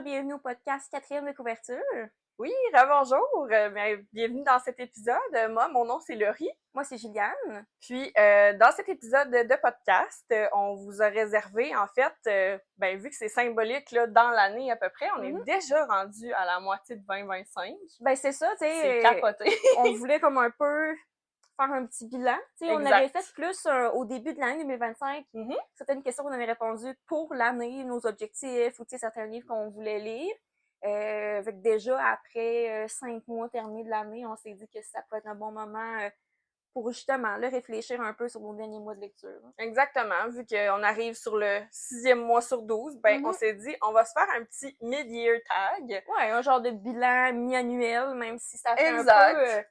bienvenue au podcast 4e de couverture. Oui, bonjour, bienvenue dans cet épisode. Moi, mon nom c'est Laurie. Moi, c'est Juliane. Puis, dans cet épisode de podcast, on vous a réservé, en fait, vu que c'est symbolique là, dans l'année à peu près, on est déjà rendu à la moitié de 2025. Ben c'est ça, tu sais. C'est capoté. On voulait comme un peu faire un petit bilan. Tu sais, on avait fait plus au début de l'année 2025 certaines questions qu'on avait répondues pour l'année, nos objectifs ou tu sais certains livres qu'on voulait lire. Fait que déjà après 5 mois terminés de l'année, on s'est dit que ça peut être un bon moment pour justement là, réfléchir un peu sur nos derniers mois de lecture. Exactement, vu qu'on arrive sur le 6e mois sur 12, on s'est dit on va se faire un petit mid-year tag. Ouais, un genre de bilan mi-annuel, même si ça fait un peu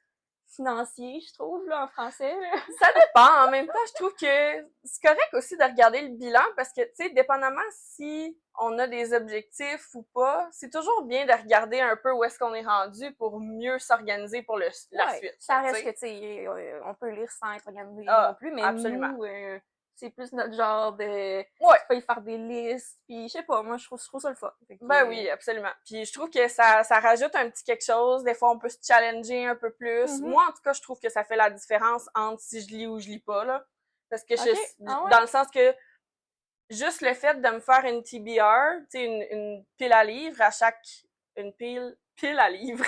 financier, je trouve, là, en français. Là. Ça dépend. En même temps, je trouve que c'est correct aussi de regarder le bilan parce que, tu sais, dépendamment si on a des objectifs ou pas, c'est toujours bien de regarder un peu où est-ce qu'on est rendu pour mieux s'organiser pour la suite. Ça reste que, tu sais, on peut lire sans être organisé non plus, mais absolument. Nous, c'est plus notre genre de... Ouais. Tu peux y faire des listes, puis je sais pas, moi, je trouve ça le fun. Oui, absolument. Puis je trouve que ça rajoute un petit quelque chose. Des fois, on peut se challenger un peu plus. Moi, en tout cas, je trouve que ça fait la différence entre si je lis ou je lis pas, là. Parce que dans le sens que juste le fait de me faire une TBR, tu sais, une pile à livres une pile à livres.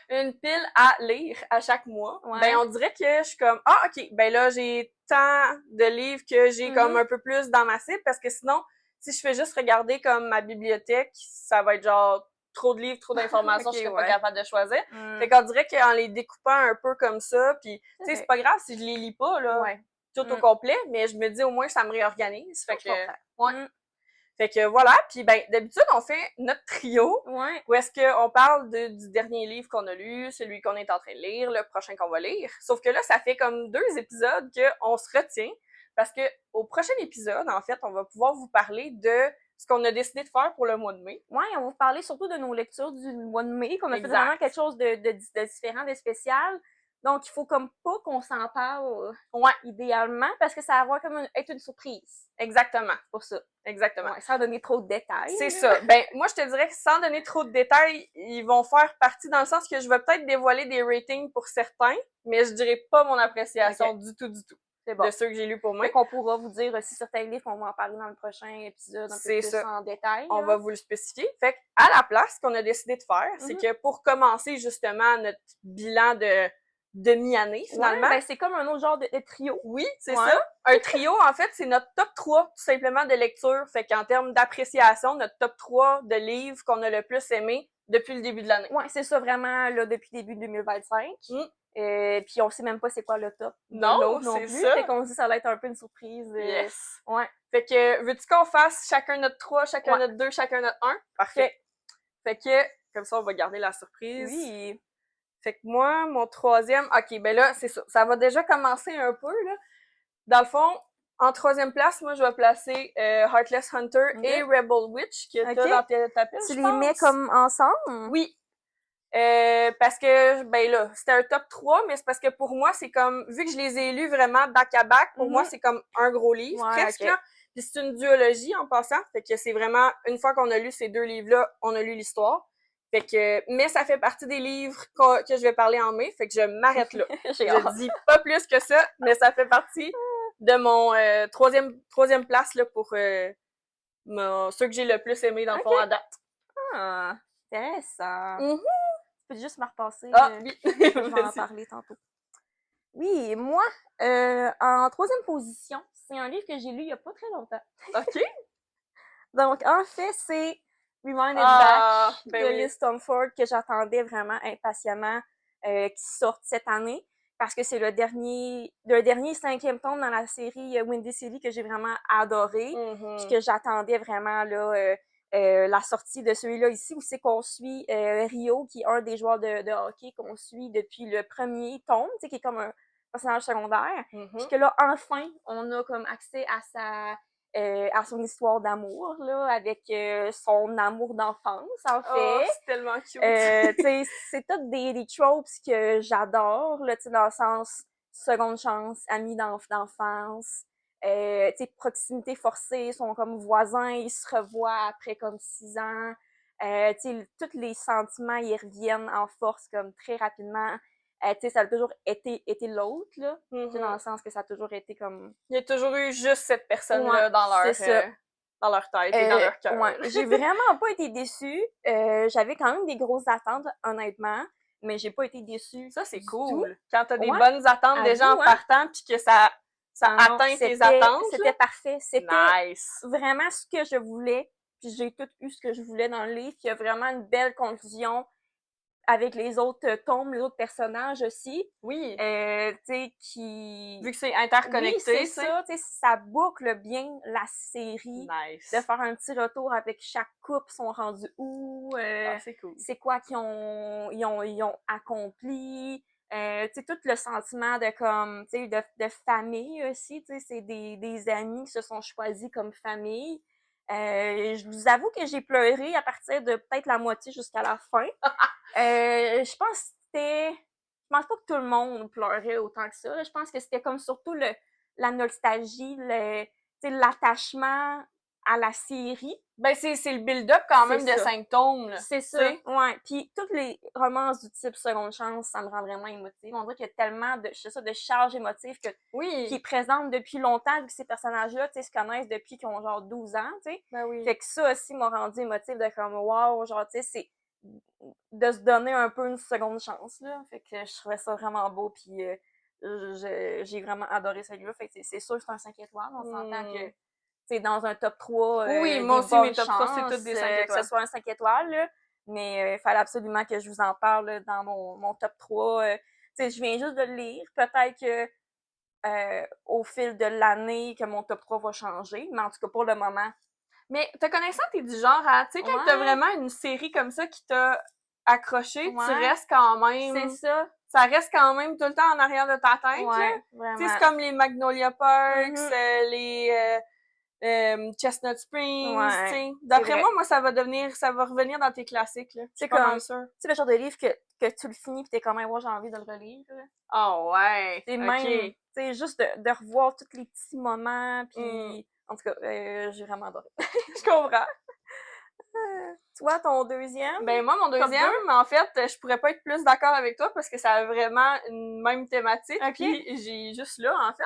Une pile à lire à chaque mois. Ben, on dirait que je suis comme, ok, ben là, j'ai tant de livres que j'ai comme un peu plus dans ma cible parce que sinon, si je fais juste regarder comme ma bibliothèque, ça va être genre trop de livres, trop d'informations, je serais pas capable de choisir. Fait qu'on dirait qu'en les découpant un peu comme ça, puis tu sais, c'est pas grave si je les lis pas, là, tout au complet, mais je me dis au moins ça me réorganise. Fait que, Fait que voilà, puis d'habitude on fait notre trio où est-ce qu'on parle du dernier livre qu'on a lu, celui qu'on est en train de lire, le prochain qu'on va lire. Sauf que là, ça fait comme 2 épisodes qu'on se retient parce que au prochain épisode, en fait, on va pouvoir vous parler de ce qu'on a décidé de faire pour le mois de mai. Ouais, on va vous parler surtout de nos lectures du mois de mai, qu'on a fait vraiment quelque chose de différent, de spécial. Donc, il faut comme pas qu'on s'en parle idéalement, parce que ça va avoir comme être une surprise. Exactement. Pour ça. Exactement. Ouais, sans donner trop de détails. C'est ça. Ben, moi, je te dirais que sans donner trop de détails, ils vont faire partie dans le sens que je vais peut-être dévoiler des ratings pour certains, mais je dirais pas mon appréciation du tout. C'est bon. De ceux que j'ai lus pour moi. Fait qu'on pourra vous dire si certains livres, on va en parler dans le prochain épisode un peu plus en détail. On va vous le spécifier. Fait à la place, ce qu'on a décidé de faire, c'est que pour commencer justement notre bilan de demi-année, finalement. Ouais, ben c'est comme un autre genre de trio. Oui, c'est ça. Un trio, en fait, c'est notre top 3, tout simplement, de lecture. Fait qu'en termes d'appréciation, notre top 3 de livres qu'on a le plus aimé depuis le début de l'année. Ouais, c'est ça, vraiment, là, depuis le début de 2025. Puis on sait même pas c'est quoi le top. Non, c'est ça. Fait qu'on dit que ça va être un peu une surprise. Yes. Ouais. Fait que, veux-tu qu'on fasse chacun notre 3, chacun notre 2, chacun notre 1? Parfait. Fait que, comme ça, on va garder la surprise. Oui. Fait que moi, mon 3e, ok, ben là, c'est ça. Ça va déjà commencer un peu, là. Dans le fond, en 3e place, moi, je vais placer Heartless Hunter et Rebel Witch, que t'as dans ta pile, Tu les mets comme ensemble? Oui. Parce que, ben là, c'était un top 3, mais c'est parce que pour moi, c'est comme, vu que je les ai lus vraiment back-à-back, pour moi, c'est comme un gros livre, presque, là. Puis c'est une duologie, en passant. Fait que c'est vraiment, une fois qu'on a lu ces 2 livres-là, on a lu l'histoire. Fait que, mais ça fait partie des livres que je vais parler en mai, fait que je m'arrête là. Je dis pas plus que ça, mais ça fait partie de mon troisième place là pour ceux que j'ai le plus aimé dans le fond à date. Ah, intéressant. Tu peux juste me repasser. Oui. Je vais en parler tantôt. Oui, moi, en 3e position, c'est un livre que j'ai lu il y a pas très longtemps. OK. Donc, en fait, c'est Reminded Back de Liz Stamford que j'attendais vraiment impatiemment qui sorte cette année parce que c'est le dernier 5e tome dans la série Windy City que j'ai vraiment adoré puis que j'attendais vraiment là la sortie de celui-là ici où c'est qu'on suit Rio qui est un des joueurs de hockey qu'on suit depuis le premier tome, tu sais, qui est comme un personnage secondaire puis que là enfin on a comme accès à son histoire d'amour, là, avec son amour d'enfance, en fait. Oh, c'est tellement cute! C'est toutes des tropes que j'adore, là, dans le sens seconde chance, amis d'enfance, proximité forcée, ils sont comme voisins, ils se revoient après comme 6 ans, Tous les sentiments, ils reviennent en force comme très rapidement. Ça a toujours été l'autre, là. Dans le sens que ça a toujours été comme... Il y a toujours eu juste cette personne-là dans leur tête et dans leur cœur. Ouais. J'ai vraiment pas été déçue. J'avais quand même des grosses attentes, honnêtement, mais j'ai pas été déçue. Ça, c'est cool. Tout. Quand t'as des bonnes attentes déjà en partant, puis que ça atteint tes attentes. C'était parfait. C'était nice. Vraiment ce que je voulais. Puis j'ai tout eu ce que je voulais dans le livre. Puis il y a vraiment une belle conclusion avec les autres tomes, les autres personnages aussi. Oui. Qui... Vu que c'est interconnecté. Oui, c'est ça. Ça boucle bien la série. Nice. De faire un petit retour avec chaque couple, sont rendus où. C'est cool. C'est quoi qu'ils ont accompli. Tout le sentiment de comme, de famille aussi. C'est des amis qui se sont choisis comme famille. Je vous avoue que j'ai pleuré à partir de peut-être la moitié jusqu'à la fin. Je pense pas que tout le monde pleurait autant que ça. Je pense que c'était comme surtout la nostalgie, l'attachement à la série. Ben, c'est le build-up quand même de 5 tomes, là. C'est ça. Ouais. Puis toutes les romances du type Seconde Chance, ça me rend vraiment émotive. On dirait qu'il y a tellement de charge émotive qui est présente depuis longtemps, vu que ces personnages-là, se connaissent depuis qu'ils ont genre 12 ans, tu sais. Ben oui. Fait que ça aussi m'a rendu émotive de comme, wow, genre, tu sais, c'est de se donner un peu une seconde chance, là. Fait que je trouvais ça vraiment beau, puis j'ai vraiment adoré ce livre. Fait que c'est sûr que c'est un 5 étoiles. On s'entend que c'est dans un top 3. Oui, moi aussi, mes top 3, c'est toutes des 5 étoiles. Que ce soit un 5 étoiles, là. Mais il fallait absolument que je vous en parle là, dans mon top 3. Je viens juste de le lire. Peut-être que au fil de l'année, que mon top 3 va changer. Mais en tout cas, pour le moment, mais te connaissant, t'es du genre à, tu sais, quand t'as vraiment une série comme ça qui t'a accroché, tu restes quand même... C'est ça. Ça reste quand même tout le temps en arrière de ta tête, là. Vraiment. Tu sais, c'est comme les Magnolia Parks, les Chestnut Springs, tu sais. D'après moi, ça va revenir dans tes classiques, là. C'est comme ça. C'est le genre de livre que tu le finis pis t'es quand même, j'ai envie de le relire, là. Oh ouais. C'est même, tu sais, juste de revoir tous les petits moments pis... En tout cas, j'ai vraiment adoré. Je comprends. Toi, ton deuxième? Ben moi, mon deuxième, en fait, je pourrais pas être plus d'accord avec toi parce que ça a vraiment une même thématique. Puis j'ai juste là, en fait.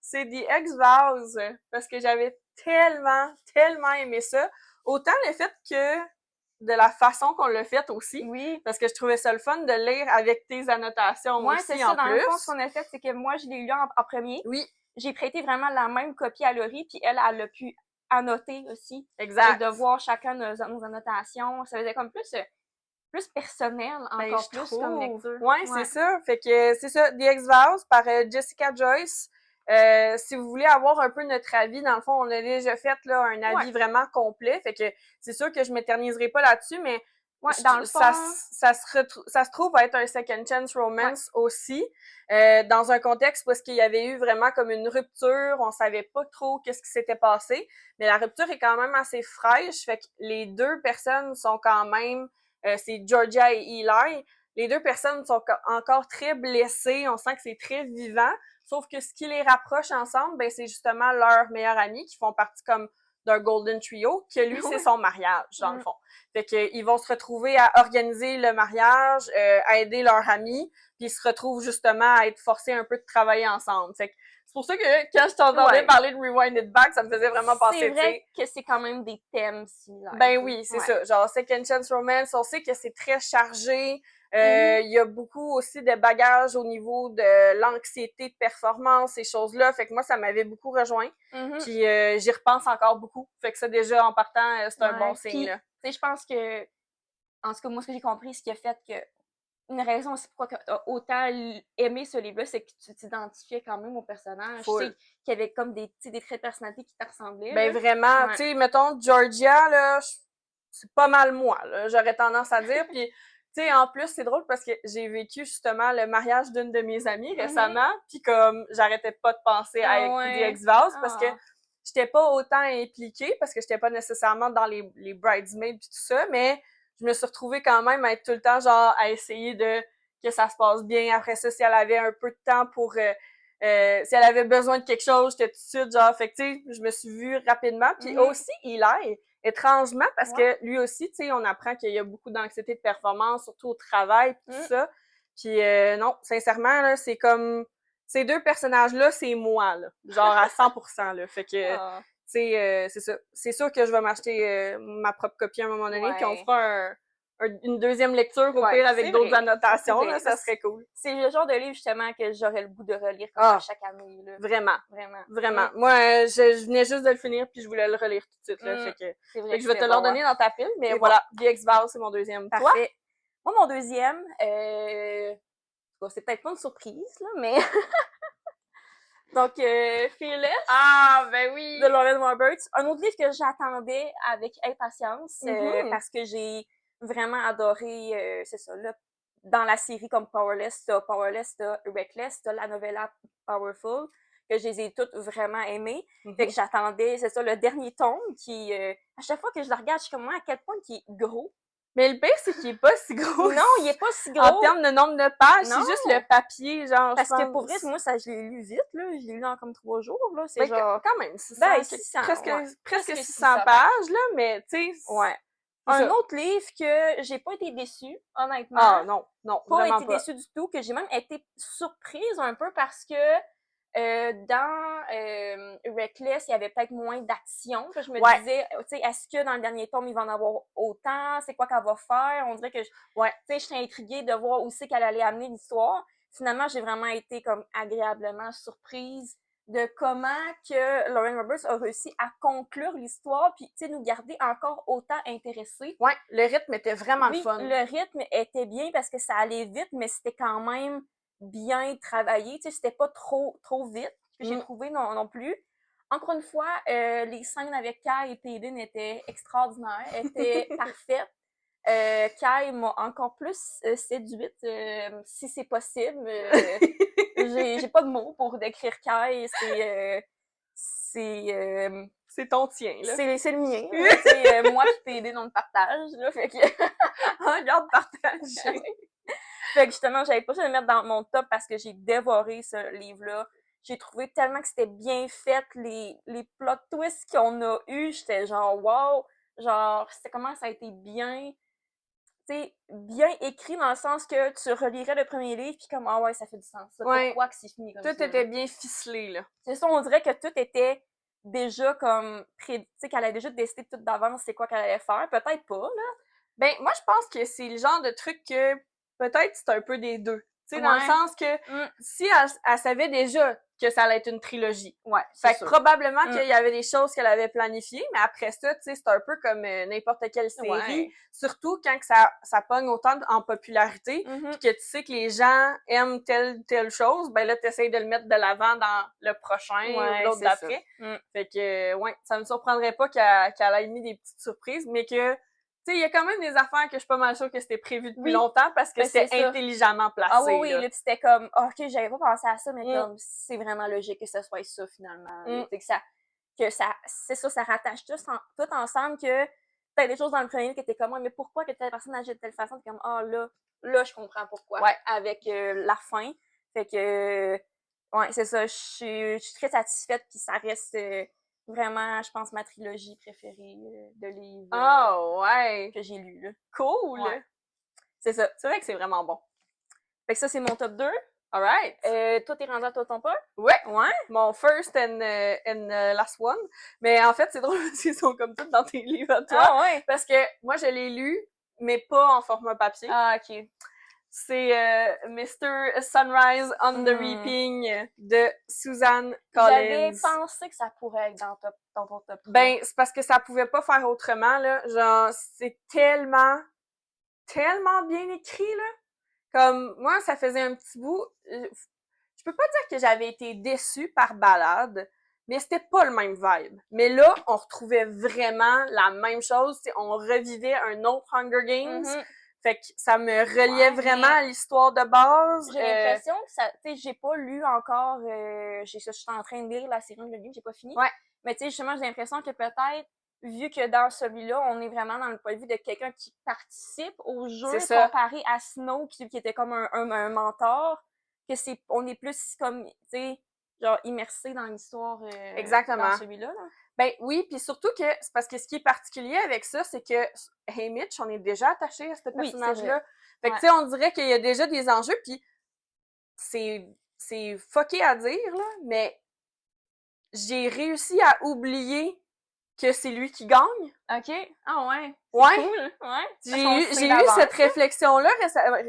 C'est The X-Files. Parce que j'avais tellement, tellement aimé ça. Autant le fait que de la façon qu'on l'a fait aussi. Oui. Parce que je trouvais ça le fun de lire avec tes annotations aussi, c'est ça, en plus. Dans le fond, ce qu'on a fait, c'est que moi, je l'ai lu en premier. Oui. J'ai prêté vraiment la même copie à Laurie, puis elle a pu annoter aussi. Exact. De voir chacun nos annotations. Ça faisait comme plus personnel, encore plus comme lecture. Ouais, c'est ça. Fait que c'est ça, The X-Files par Jessica Joyce. Si vous voulez avoir un peu notre avis, dans le fond, on a déjà fait là un avis vraiment complet. Fait que c'est sûr que je m'éterniserai pas là-dessus, mais dans le fond, ça se trouve à être un second chance romance aussi, dans un contexte parce qu'il y avait eu vraiment comme une rupture, on savait pas trop qu'est-ce qui s'était passé, mais la rupture est quand même assez fraîche, fait que les deux personnes sont quand même, c'est Georgia et Eli, les deux personnes sont encore très blessées, on sent que c'est très vivant, sauf que ce qui les rapproche ensemble, ben c'est justement leurs meilleurs amis qui font partie comme d'un Golden Trio, que lui, c'est son mariage, dans le fond. Fait qu'ils vont se retrouver à organiser le mariage, à aider leur ami, puis ils se retrouvent justement à être forcés un peu de travailler ensemble. Fait que c'est pour ça que quand je t'entendais parler de Rewind It Back, ça me faisait vraiment penser, c'est vrai que c'est quand même des thèmes similaires. Ben oui, c'est ça. Genre Second Chance Romance, on sait que c'est très chargé. Il y a beaucoup aussi de bagages au niveau de l'anxiété de performance, ces choses-là. Fait que moi, ça m'avait beaucoup rejoint. Puis j'y repense encore beaucoup. Fait que ça, déjà, en partant, c'est un bon signe. Tu sais, je pense que, en tout cas, moi, ce que j'ai compris, ce qui a fait que une raison aussi pourquoi tu as autant aimé ce livre-là, c'est que tu t'identifiais quand même au personnage. Tu sais, qu'il y avait comme des traits de personnalité qui te ressemblaient. Ben vraiment, tu sais, mettons, Georgia, là, c'est pas mal moi, là, j'aurais tendance à dire. Puis, tu sais, en plus, c'est drôle parce que j'ai vécu justement le mariage d'une de mes amies récemment, puis comme j'arrêtais pas de penser à The X-Files parce que j'étais pas autant impliquée, parce que j'étais pas nécessairement dans les bridesmaids puis tout ça, mais je me suis retrouvée quand même à être tout le temps genre à essayer que ça se passe bien. Après ça, si elle avait un peu de temps pour si elle avait besoin de quelque chose, j'étais tout de suite genre, fait que tu sais, je me suis vue rapidement. Puis aussi, Eli, étrangement, parce que lui aussi, tu sais, on apprend qu'il y a beaucoup d'anxiété de performance, surtout au travail, pis tout ça. Puis non, sincèrement, là, c'est comme... Ces deux personnages-là, c'est moi, là. Genre à 100%, là. Fait que, tu sais, c'est ça. C'est sûr que je vais m'acheter ma propre copie à un moment donné, puis on fera une deuxième lecture au pire avec d'autres annotations, là, ça serait cool. C'est le genre de livre, justement, que j'aurais le goût de relire comme à chaque année, là. Vraiment. Moi, je venais juste de le finir, puis je voulais le relire tout de suite, là. Fait que je vais te l'ordonner dans ta pile, mais voilà, The X-Files, c'est mon deuxième. Parfait. Moi, mon deuxième, bon, c'est peut-être pas une surprise, là, mais... Donc, Fearless. Ah, ben oui! De Lauren Roberts. Un autre livre que j'attendais avec impatience, parce que j'ai vraiment adoré, c'est ça, là, dans la série comme Powerless, t'as Reckless, t'as la novella Powerful, que je les ai toutes vraiment aimées. Fait que j'attendais, c'est ça, le dernier tome qui, à chaque fois que je le regarde, je suis comme, moi, à quel point il est gros. Mais le pire, c'est qu'il est pas si gros. Non, il est pas si gros. En termes de nombre de pages, c'est juste le papier, genre, parce que pour vrai, moi, ça, je l'ai lu vite, là. Je l'ai lu en comme 3 jours, là. C'est genre... Quand même, 600, presque 600 pages, là, mais, tu sais... Ouais. Un autre livre que j'ai pas été déçue, honnêtement. Ah, non, pas été déçue du tout, que j'ai même été surprise un peu parce que dans Reckless, il y avait peut-être moins d'action. Je me disais, tu sais, est-ce que dans le dernier tome, il va en avoir autant? C'est quoi qu'elle va faire? On dirait que, tu sais, j'étais intriguée de voir où c'est qu'elle allait amener l'histoire. Finalement, j'ai vraiment été comme agréablement surprise de comment que Lauren Roberts a réussi à conclure l'histoire puis, tu sais, nous garder encore autant intéressés. Ouais, le rythme était vraiment fun. Le rythme était bien parce que ça allait vite, mais c'était quand même bien travaillé. Tu sais, c'était pas trop vite, que j'ai trouvé non plus. Encore une fois, les scènes avec Kai et Payden étaient extraordinaires, étaient parfaites. Kai m'a encore plus séduite, si c'est possible. J'ai pas de mots pour décrire Kai. C'est ton tien, là. C'est le mien. Là, moi pis Payden, on le partage. Là, fait que... Regarde, partager. Fait que justement, j'avais pas le mettre dans mon top parce que j'ai dévoré ce livre-là. J'ai trouvé tellement que c'était bien fait, les plot twists qu'on a eu, j'étais genre wow, genre c'était comment ça a été bien, tu sais, bien écrit dans le sens que tu relirais le premier livre puis comme ah ouais, ça fait du sens. Ça, pourquoi que c'est fini comme ça? Tout était bien ficelé là. C'est ça, on dirait que tout était déjà comme tu sais qu'elle a déjà décidé tout d'avance c'est quoi qu'elle allait faire, peut-être pas là. Ben moi je pense que c'est le genre de truc que peut-être c'est un peu des deux. Tu sais, dans le sens que si elle savait déjà que ça allait être une trilogie. Fait que probablement qu'il y avait des choses qu'elle avait planifiées, mais après ça, tu sais, c'est un peu comme n'importe quelle série. Surtout quand que ça pogne autant en popularité, puis que tu sais que les gens aiment telle chose, ben là, t'essayes de le mettre de l'avant dans le prochain ou l'autre d'après. Fait que, ça me surprendrait pas qu'elle ait mis des petites surprises, mais que tu sais, il y a quand même des affaires que je suis pas mal sûre que c'était prévu depuis longtemps parce que c'était intelligemment placé. Ah oui, là, c'était comme, ok, j'avais pas pensé à ça, mais comme, c'est vraiment logique que ce soit ça, finalement. C'est ça, ça rattache tout ensemble que t'as des choses dans le premier livre qui étaient comme, mais pourquoi que telle personne agit de telle façon? T'es comme, là, je comprends pourquoi. Avec la fin. Fait que, c'est ça, je suis très satisfaite, puis ça reste... vraiment, je pense, ma trilogie préférée de livres que j'ai lu. Là. Cool! C'est ça. C'est vrai que c'est vraiment bon. Fait que ça, c'est mon top 2. Alright. Toi, t'es rendu à ton top 1? Ouais. Mon first and last one. Mais en fait, c'est drôle parce qu'ils sont comme tous dans tes livres à toi. Ah ouais? Parce que moi, je l'ai lu, mais pas en format papier. Ah, ok. C'est Mr. Sunrise on the Reaping de Suzanne Collins. J'avais pensé que ça pourrait être dans ton top 3. Ben, c'est parce que ça pouvait pas faire autrement, là. Genre, c'est tellement bien écrit, là. Comme, moi, ça faisait un petit bout... Je peux pas dire que j'avais été déçue par Ballade, mais c'était pas le même vibe. Mais là, on retrouvait vraiment la même chose. T'sais, on revivait un autre Hunger Games. Fait que ça me reliait vraiment à l'histoire de base. J'ai l'impression que ça... Tu sais, j'ai pas lu encore... je suis en train de lire la série Hunger Games, j'ai pas fini. Mais tu sais, justement, j'ai l'impression que peut-être, vu que dans celui-là, on est vraiment dans le point de vue de quelqu'un qui participe au jeu comparé à Snow, qui était comme un mentor, que on est plus comme, tu sais, genre, immersée dans l'histoire exactement. dans celui-là. Là. Ben oui, puis surtout que c'est parce que ce qui est particulier avec ça, c'est que Haymitch, on est déjà attaché à ce personnage-là. Fait que tu sais, on dirait qu'il y a déjà des enjeux, puis c'est fucké à dire, là, mais j'ai réussi à oublier que c'est lui qui gagne. OK. Ah ouais. Ouais. Cool. Ouais. J'ai eu cette réflexion-là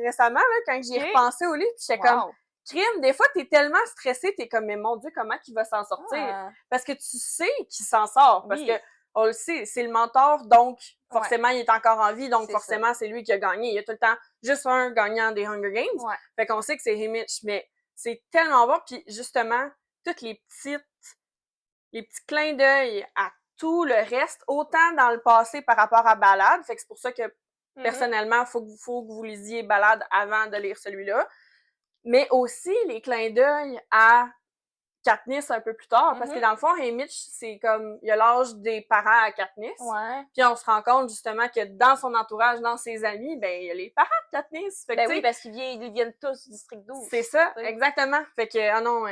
récemment, là, quand j'y ai repensé au livre, pis j'étais comme, crime, des fois, t'es tellement stressé, t'es comme, mais mon Dieu, comment il va s'en sortir? Parce que tu sais qu'il s'en sort. Parce que, on le sait, c'est le mentor, donc, forcément, il est encore en vie, donc, forcément, c'est lui qui a gagné. Il y a tout le temps juste un gagnant des Hunger Games. Fait qu'on sait que c'est Haymitch, mais c'est tellement bon, puis justement, toutes les petits clins d'œil à tout le reste, autant dans le passé par rapport à Ballade, fait que c'est pour ça que, personnellement, faut que vous lisiez Ballade avant de lire celui-là, mais aussi les clins d'œil à Katniss un peu plus tard, parce que dans le fond, Haymitch, c'est comme, il a l'âge des parents à Katniss, puis on se rend compte justement que dans son entourage, dans ses amis, ben, il y a les parents de Katniss. Fait que, oui, parce qu'ils viennent tous du District 12. C'est ça, exactement. Fait que, ah non,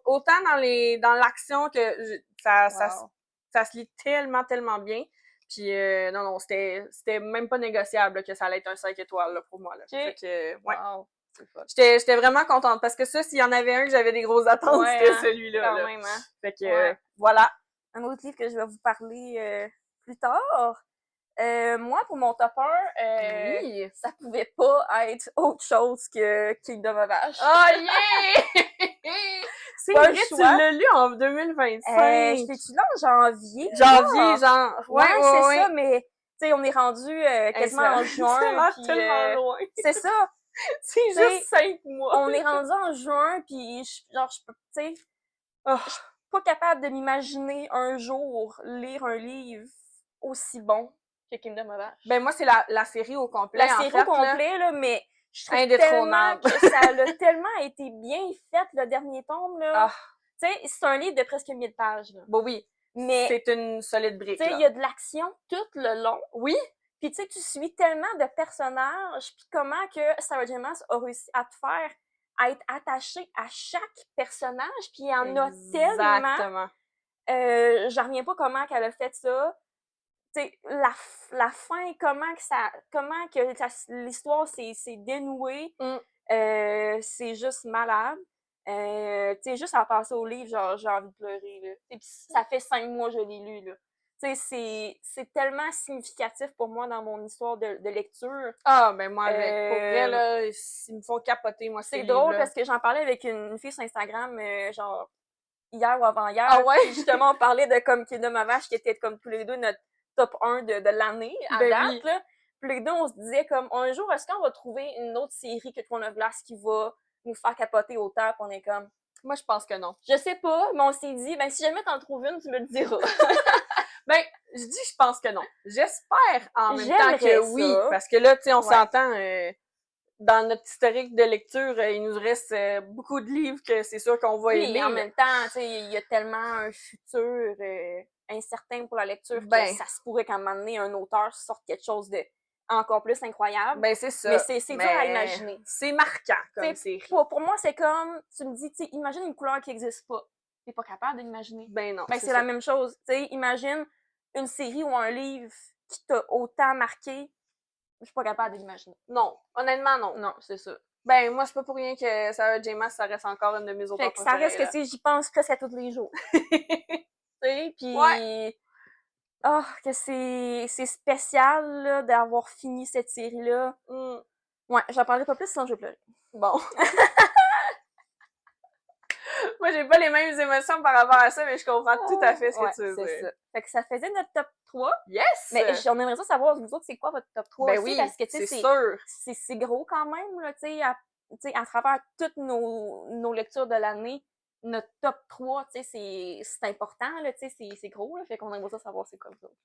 autant dans l'action que ça se lit tellement, tellement bien. Puis, non, c'était même pas négociable là, que ça allait être un 5 étoiles là, pour moi. Là. Fait que, ouais. Wow. J'étais vraiment contente parce que ça, s'il y en avait un que j'avais des grosses attentes, c'était celui-là. Quand là. même, hein? Fait que, voilà. Un autre livre que je vais vous parler plus tard. Moi, pour mon top 1, ça pouvait pas être autre chose que Kingdom of Ash. Oh yeah! C'est vrai, tu l'as lu en 2025. Je l'ai-tu lu en janvier? Ouais, c'est ça, mais tu sais, on est rendu quasiment en juin. C'est tellement loin. C'est ça. C'est juste 5 mois. On est rendu en juin, puis je peux, tu sais, je suis pas capable de m'imaginer un jour lire un livre aussi bon que Kingdom of Ash. Ben moi, c'est la série au complet. La série au complet, là, mais je trouve tellement que ça a tellement été bien fait, le dernier tome, là. Tu sais, c'est un livre de presque 1000 pages, là. Bon, oui. Mais c'est une solide brique, tu sais, il y a de l'action tout le long. Oui. Puis tu sais, tu suis tellement de personnages, puis comment que Sarah J. Maas a réussi à te faire à être attaché à chaque personnage, puis il y en a tellement. Exactement. J'en reviens pas comment qu'elle a fait ça. Tu sais, la fin, comment que l'histoire s'est dénouée, c'est juste malade. Tu sais, juste à passer au livre, genre, j'ai envie de pleurer, là. Et puis ça fait 5 mois que je l'ai lu, là. Tu sais, c'est tellement significatif pour moi dans mon histoire de lecture. Ah, ben moi, avec, pour vrai, là, ils me font capoter, moi, c'est drôle parce que j'en parlais avec une fille sur Instagram, genre, hier ou avant-hier. Ah ouais? Justement, on parlait de comme Kingdom of Ash, qui était comme tous les deux notre top 1 de l'année à date, là. Puis les deux, on se disait comme, un jour, est-ce qu'on va trouver une autre série que Throne of Glass qui va nous faire capoter autant? Puis on est comme... Moi, je pense que non. Je sais pas, mais on s'est dit, ben si jamais t'en trouves une, tu me le diras. Ben, je pense que non. J'espère en même temps que oui, parce que là, tu sais, on s'entend, dans notre historique de lecture, il nous reste beaucoup de livres que c'est sûr qu'on va aimer. En même temps, tu sais, il y a tellement un futur incertain pour la lecture que ça se pourrait qu'à un moment donné, un auteur sorte quelque chose de encore plus incroyable. Ben, c'est ça. Mais c'est dur à imaginer. C'est marquant comme série. Pour moi, c'est comme, tu me dis, tu sais, imagine une couleur qui n'existe pas. T'es pas capable d'imaginer. Ben non. Ben, c'est la même chose. Tu sais, imagine une série ou un livre qui t'a autant marqué. Je suis pas capable de l'imaginer. Non. Honnêtement, non. Non, c'est ça. Ben, moi, c'est pas pour rien que Sarah J. Maas, ça reste encore une de mes auteurs préférées. Ça reste que, tu sais, j'y pense presque à tous les jours. Tu sais, puis... Oh, que c'est spécial, là, d'avoir fini cette série-là. Ouais, j'en parlerai pas plus, sinon je vais pleurer. Bon. Moi, j'ai pas les mêmes émotions par rapport à ça, mais je comprends tout à fait ce que tu veux dire. C'est ça. Fait que ça faisait notre top 3. Yes! Mais on aimerait ça savoir, vous autres, c'est quoi votre top 3 ben aussi? Oui, parce que, tu sais, c'est sûr. C'est gros quand même, là, tu sais, à travers toutes nos lectures de l'année, notre top 3, tu sais, c'est important, là, tu sais, c'est gros, là, fait qu'on aimerait ça savoir c'est quoi vous autres.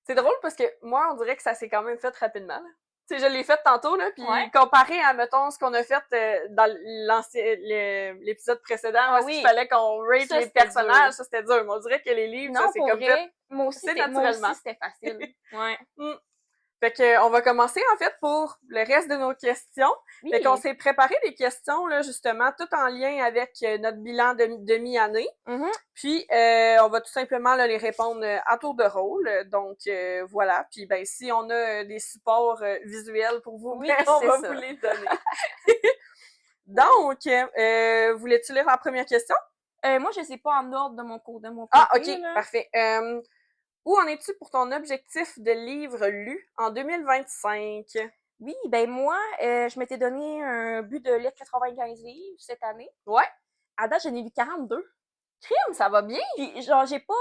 C'est drôle parce que moi, on dirait que ça s'est quand même fait rapidement, là. Tu sais, je l'ai fait tantôt, là, puis comparé à, mettons, ce qu'on a fait dans l'épisode précédent, où il fallait qu'on rate les personnages, ça c'était dur. Mais on dirait que les livres, ça c'est comme fait. Moi aussi, c'était facile. Ouais. Fait que on va commencer en fait pour le reste de nos questions. Oui. Fait qu'on s'est préparé des questions là justement tout en lien avec notre bilan de mi-année. Puis on va tout simplement là, les répondre à tour de rôle. Donc voilà. Puis ben si on a des supports visuels pour vous, oui, on va vous les donner. Donc voulais-tu lire la première question? Moi je sais pas en ordre de mon côté. Ah ok, là. Parfait. Où en es-tu pour ton objectif de livres lus en 2025? Oui, ben moi, je m'étais donné un but de lire 95 livres cette année. Ouais. À date, j'en ai lu 42. Crime, ça va bien! Puis genre, j'ai pas...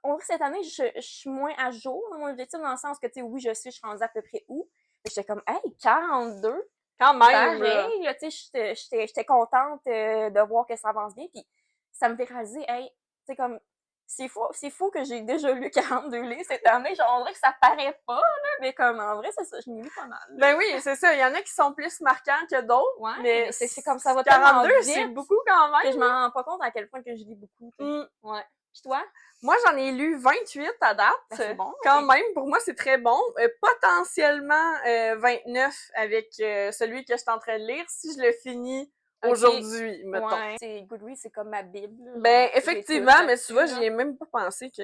On dirait que cette année, je suis moins à jour dans mon objectif, dans le sens que, tu sais, oui, je suis rendue à peu près où. Mais j'étais comme, hey, 42! Quand même! Pareil, tu sais, j'étais contente de voir que ça avance bien. Puis ça me fait réaliser, hey, tu sais, comme... C'est fou que j'ai déjà lu 42 livres cette année. Genre, on dirait que ça paraît pas, là, mais comme, en vrai, c'est ça, je m'y lu pas mal. Là. Ben oui, c'est ça. Il y en a qui sont plus marquants que d'autres. Ouais, mais c'est comme ça va 42, c'est beaucoup quand même. Que je m'en rends pas compte à quel point que je lis beaucoup. Ouais. Puis toi? Moi, j'en ai lu 28 à date. Ben, c'est bon. Quand même, pour moi, c'est très bon. Potentiellement 29 avec celui que je suis en train de lire, si je le finis aujourd'hui, mettons. Ouais, c'est Goodreads, c'est comme ma bible. Ben, effectivement, mais tu vois, j'y ai même pas pensé que...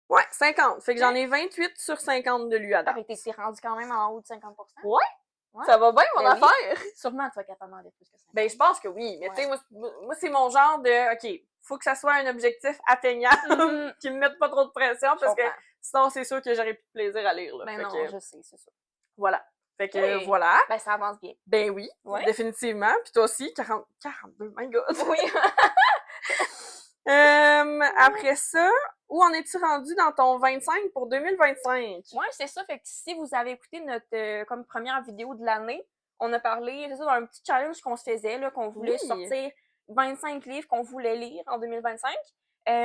Ouais, 50. Fait que j'en ai 28 sur 50 de lus à date. Fait que t'es rendu quand même en haut de 50%. Ouais. Ça va bien, mon affaire. Oui. Sûrement, tu vas capable d'en plus que 50. Ben, je pense que oui. Mais tu sais, moi, c'est mon genre de, OK, faut que ça soit un objectif atteignable, qui me mette pas trop de pression, parce que sinon, c'est sûr que j'aurais plus de plaisir à lire, là. Ben fait non, que, je sais, c'est sûr. Voilà. Fait que, voilà. Ben, ça avance bien. Ben oui, définitivement. Puis toi aussi, 42, my God. Oui. Après ça, où en es-tu rendu dans ton 25 pour 2025? Ouais, c'est ça. Fait que si vous avez écouté notre comme première vidéo de l'année, on a parlé, c'est ça, d'un petit challenge qu'on se faisait, là, qu'on voulait sortir 25 livres qu'on voulait lire en 2025.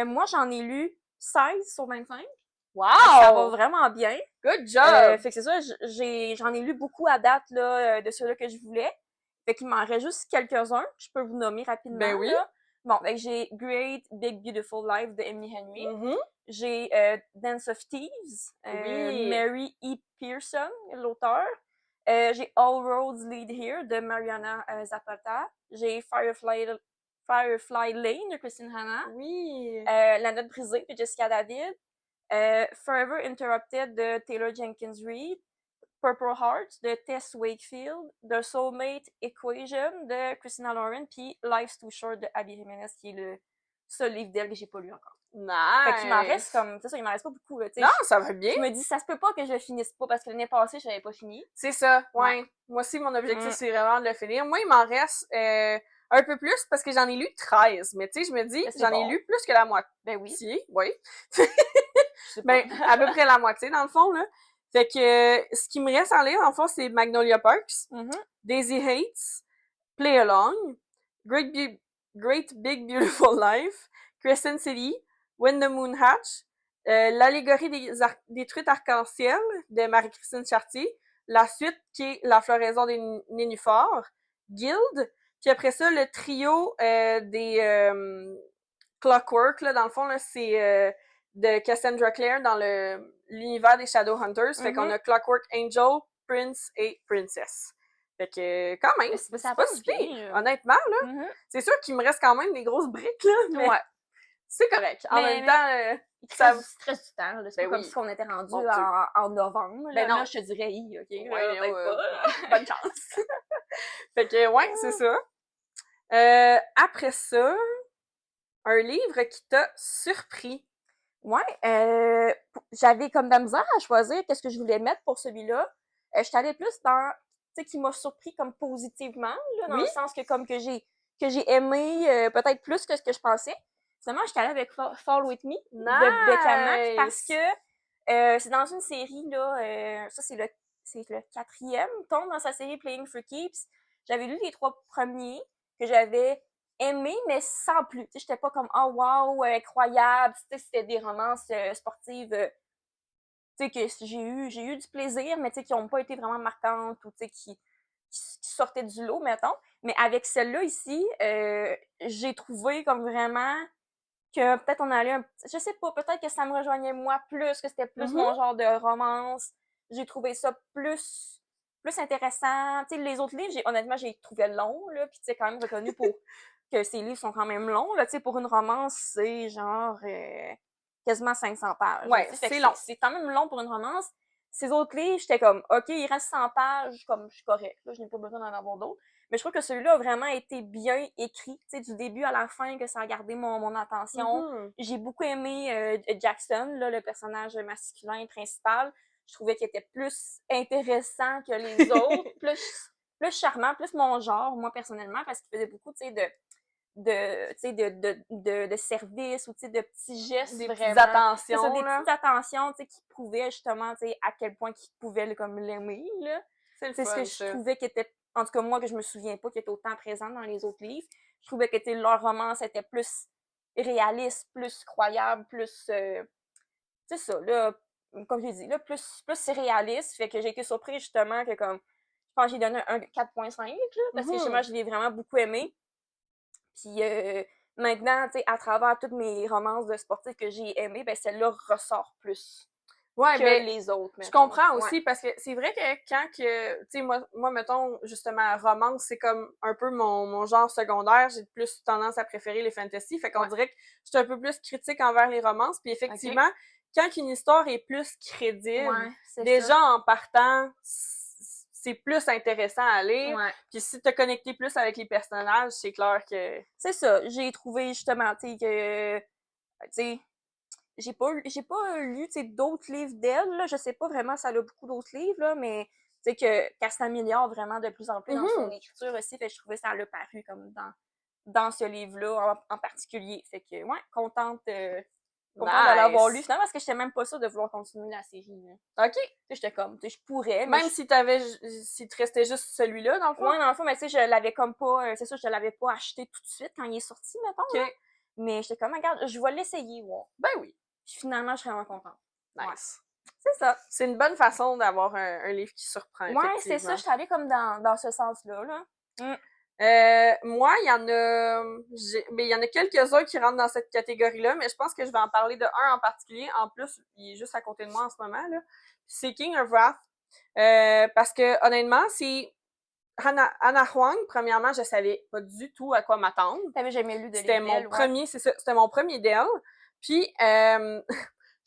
Moi, j'en ai lu 16 sur 25. Wow! Ça va vraiment bien. Good job! Fait que c'est ça, j'en ai lu beaucoup à date là, de ceux-là que je voulais. Fait qu'il m'en reste juste quelques-uns. Je peux vous nommer rapidement. Ben oui. Là. Bon, ben j'ai Great Big Beautiful Life de Emily Henry. J'ai Dance of Thieves, Mary E. Pearson, l'auteur. J'ai All Roads Lead Here de Mariana Zapata. J'ai Firefly Lane de Christine Hanna. Oui. La Note brisée de Jessica David. Forever Interrupted de Taylor Jenkins Reid. Purple Heart de Tess Wakefield, The Soulmate Equation de Christina Lauren, puis Life's Too Short de Abby Jimenez, qui est le seul livre d'elle que j'ai pas lu encore. Nice! Fait qu'il m'en reste comme, c'est ça, il m'en reste pas beaucoup, là, non, ça va bien! Je me dis, ça se peut pas que je le finisse pas, parce que l'année passée, je l'avais pas fini. C'est ça, ouais. Moi aussi, mon objectif, c'est vraiment de le finir. Moi, il m'en reste un peu plus, parce que j'en ai lu 13, mais tu sais, je me dis, j'en ai lu plus que la moitié. Ben oui. Oui. Ben, à peu près la moitié, dans le fond, là. Fait que ce qui me reste à lire, en fait, c'est Magnolia Parks, Daisy Hates, Play Along, Great Big Beautiful Life, Crescent City, When the Moon Hatch, l'allégorie des truites arc-en-ciel de Marie-Christine Chartier, la suite qui est La floraison des nénuphars, Guild, puis après ça, le trio des Clockwork, là, dans le fond, là, c'est de Cassandra Clare dans l'univers des Shadowhunters. Fait qu'on a Clockwork Angel, Prince et Princess. Fait que, quand même, c'est pas si pire, honnêtement, là. C'est sûr qu'il me reste quand même des grosses briques, là, mais c'est correct. En même temps, ça vous stresse du temps, là. C'est pas comme si on était rendu en novembre, là. Non, je te dirais, OK? Bonne chance. Fait que, ouais, c'est ça. Après ça, un livre qui t'a surpris. Ouais, j'avais comme de la misère à choisir qu'est-ce que je voulais mettre pour celui-là. J'étais allée plus dans, tu sais, qui m'a surpris comme positivement, là, dans le sens que comme que j'ai aimé peut-être plus que ce que je pensais. Finalement, j'étais allée avec Fall With Me de Becca Mack parce que c'est dans une série, là, ça c'est le 4e tome dans sa série Playing for Keeps. J'avais lu les 3 premiers que j'avais aimé, mais sans plus. Tu sais, j'étais pas comme « Oh wow, incroyable! » Tu sais, c'était des romances sportives, tu sais, que j'ai eu du plaisir, mais tu sais, qui ont pas été vraiment marquantes ou tu sais, qui sortaient du lot, mettons. Mais avec celle-là ici, j'ai trouvé comme vraiment que peut-être on allait je sais pas, peut-être que ça me rejoignait moi plus, que c'était plus mon genre de romance. j'ai trouvé ça plus intéressant. Tu sais, les autres livres, honnêtement, j'ai trouvé long, là, puis tu sais, quand même reconnu pour que ces livres sont quand même longs, là, tu sais, pour une romance, c'est genre quasiment 500 pages. Ouais, c'est long. C'est quand même long pour une romance. Ces autres livres, j'étais comme, OK, il reste 100 pages, comme, je suis correcte, là, je n'ai pas besoin d'en avoir d'autres. Mais je trouve que celui-là a vraiment été bien écrit, tu sais, du début à la fin, que ça a gardé mon attention. J'ai beaucoup aimé Jackson, là, le personnage masculin principal. Je trouvais qu'il était plus intéressant que les autres, plus charmant, plus mon genre, moi, personnellement, parce qu'il faisait beaucoup, tu sais, de services ou, tu sais, de petits gestes, des vraiment. Petites attentions, ça, des là. petites attentions, tu sais, qui prouvaient justement, tu sais, à quel point qu'il pouvait, comme, l'aimer, là. C'est ce que je trouvais qui était, en tout cas, moi, que je me souviens pas, qui était autant présent dans les autres livres. Je trouvais que, tu sais, leur romance était plus réaliste, plus croyable, plus, c'est ça, là, comme j'ai dit, là, plus réaliste. Fait que j'ai été surprise, justement, que, comme, je pense que j'ai donné un 4.5, là, parce que, justement, je l'ai vraiment beaucoup aimé. Puis maintenant, tu sais, à travers toutes mes romances de sportifs que j'ai aimées, ben celle-là ressort plus que les autres. Je comprends aussi, parce que c'est vrai que quand que, tu sais, moi, mettons, justement, romance, c'est comme un peu mon genre secondaire. J'ai plus tendance à préférer les fantasy. Fait qu'on dirait que je suis un peu plus critique envers les romances. Puis effectivement, quand une histoire est plus crédible, déjà en partant, c'est plus intéressant à lire. Puis si t'as connecté plus avec les personnages, c'est clair que... C'est ça. J'ai trouvé justement, tu sais, que... Tu sais, j'ai pas lu, tu sais, d'autres livres d'elle, là. Je sais pas vraiment si elle a beaucoup d'autres livres, là, mais tu sais, qu'elle s'améliore vraiment de plus en plus dans son écriture aussi. Fait que je trouvais que ça l'a paru comme dans ce livre-là en particulier. Fait que, ouais, contente de l'avoir lu, finalement, parce que j'étais même pas sûre de vouloir continuer la série, là. OK. J'étais comme, tu sais, je pourrais. Même si s'il te restait juste celui-là, dans le fond? Ouais, dans le fond, mais tu sais, je l'avais comme pas, c'est ça, je l'avais pas acheté tout de suite quand il est sorti, mettons, là. Mais j'étais comme, regarde, je vais l'essayer, ouais. Ben oui. Puis finalement, je suis vraiment contente. Nice. Ouais. C'est ça. C'est une bonne façon d'avoir un livre qui surprend, ouais, c'est ça, je suis allée comme dans ce sens-là, là. Moi, il y en a quelques-uns qui rentrent dans cette catégorie-là, mais je pense que je vais en parler de un en particulier. En plus, il est juste à côté de moi en ce moment, là. C'est King of Wrath. Parce que, honnêtement, c'est Anna Huang. Premièrement, je savais pas du tout à quoi m'attendre. T'avais jamais lu de C'était mon premier, c'est ça, c'était mon premier d'elle. Puis, je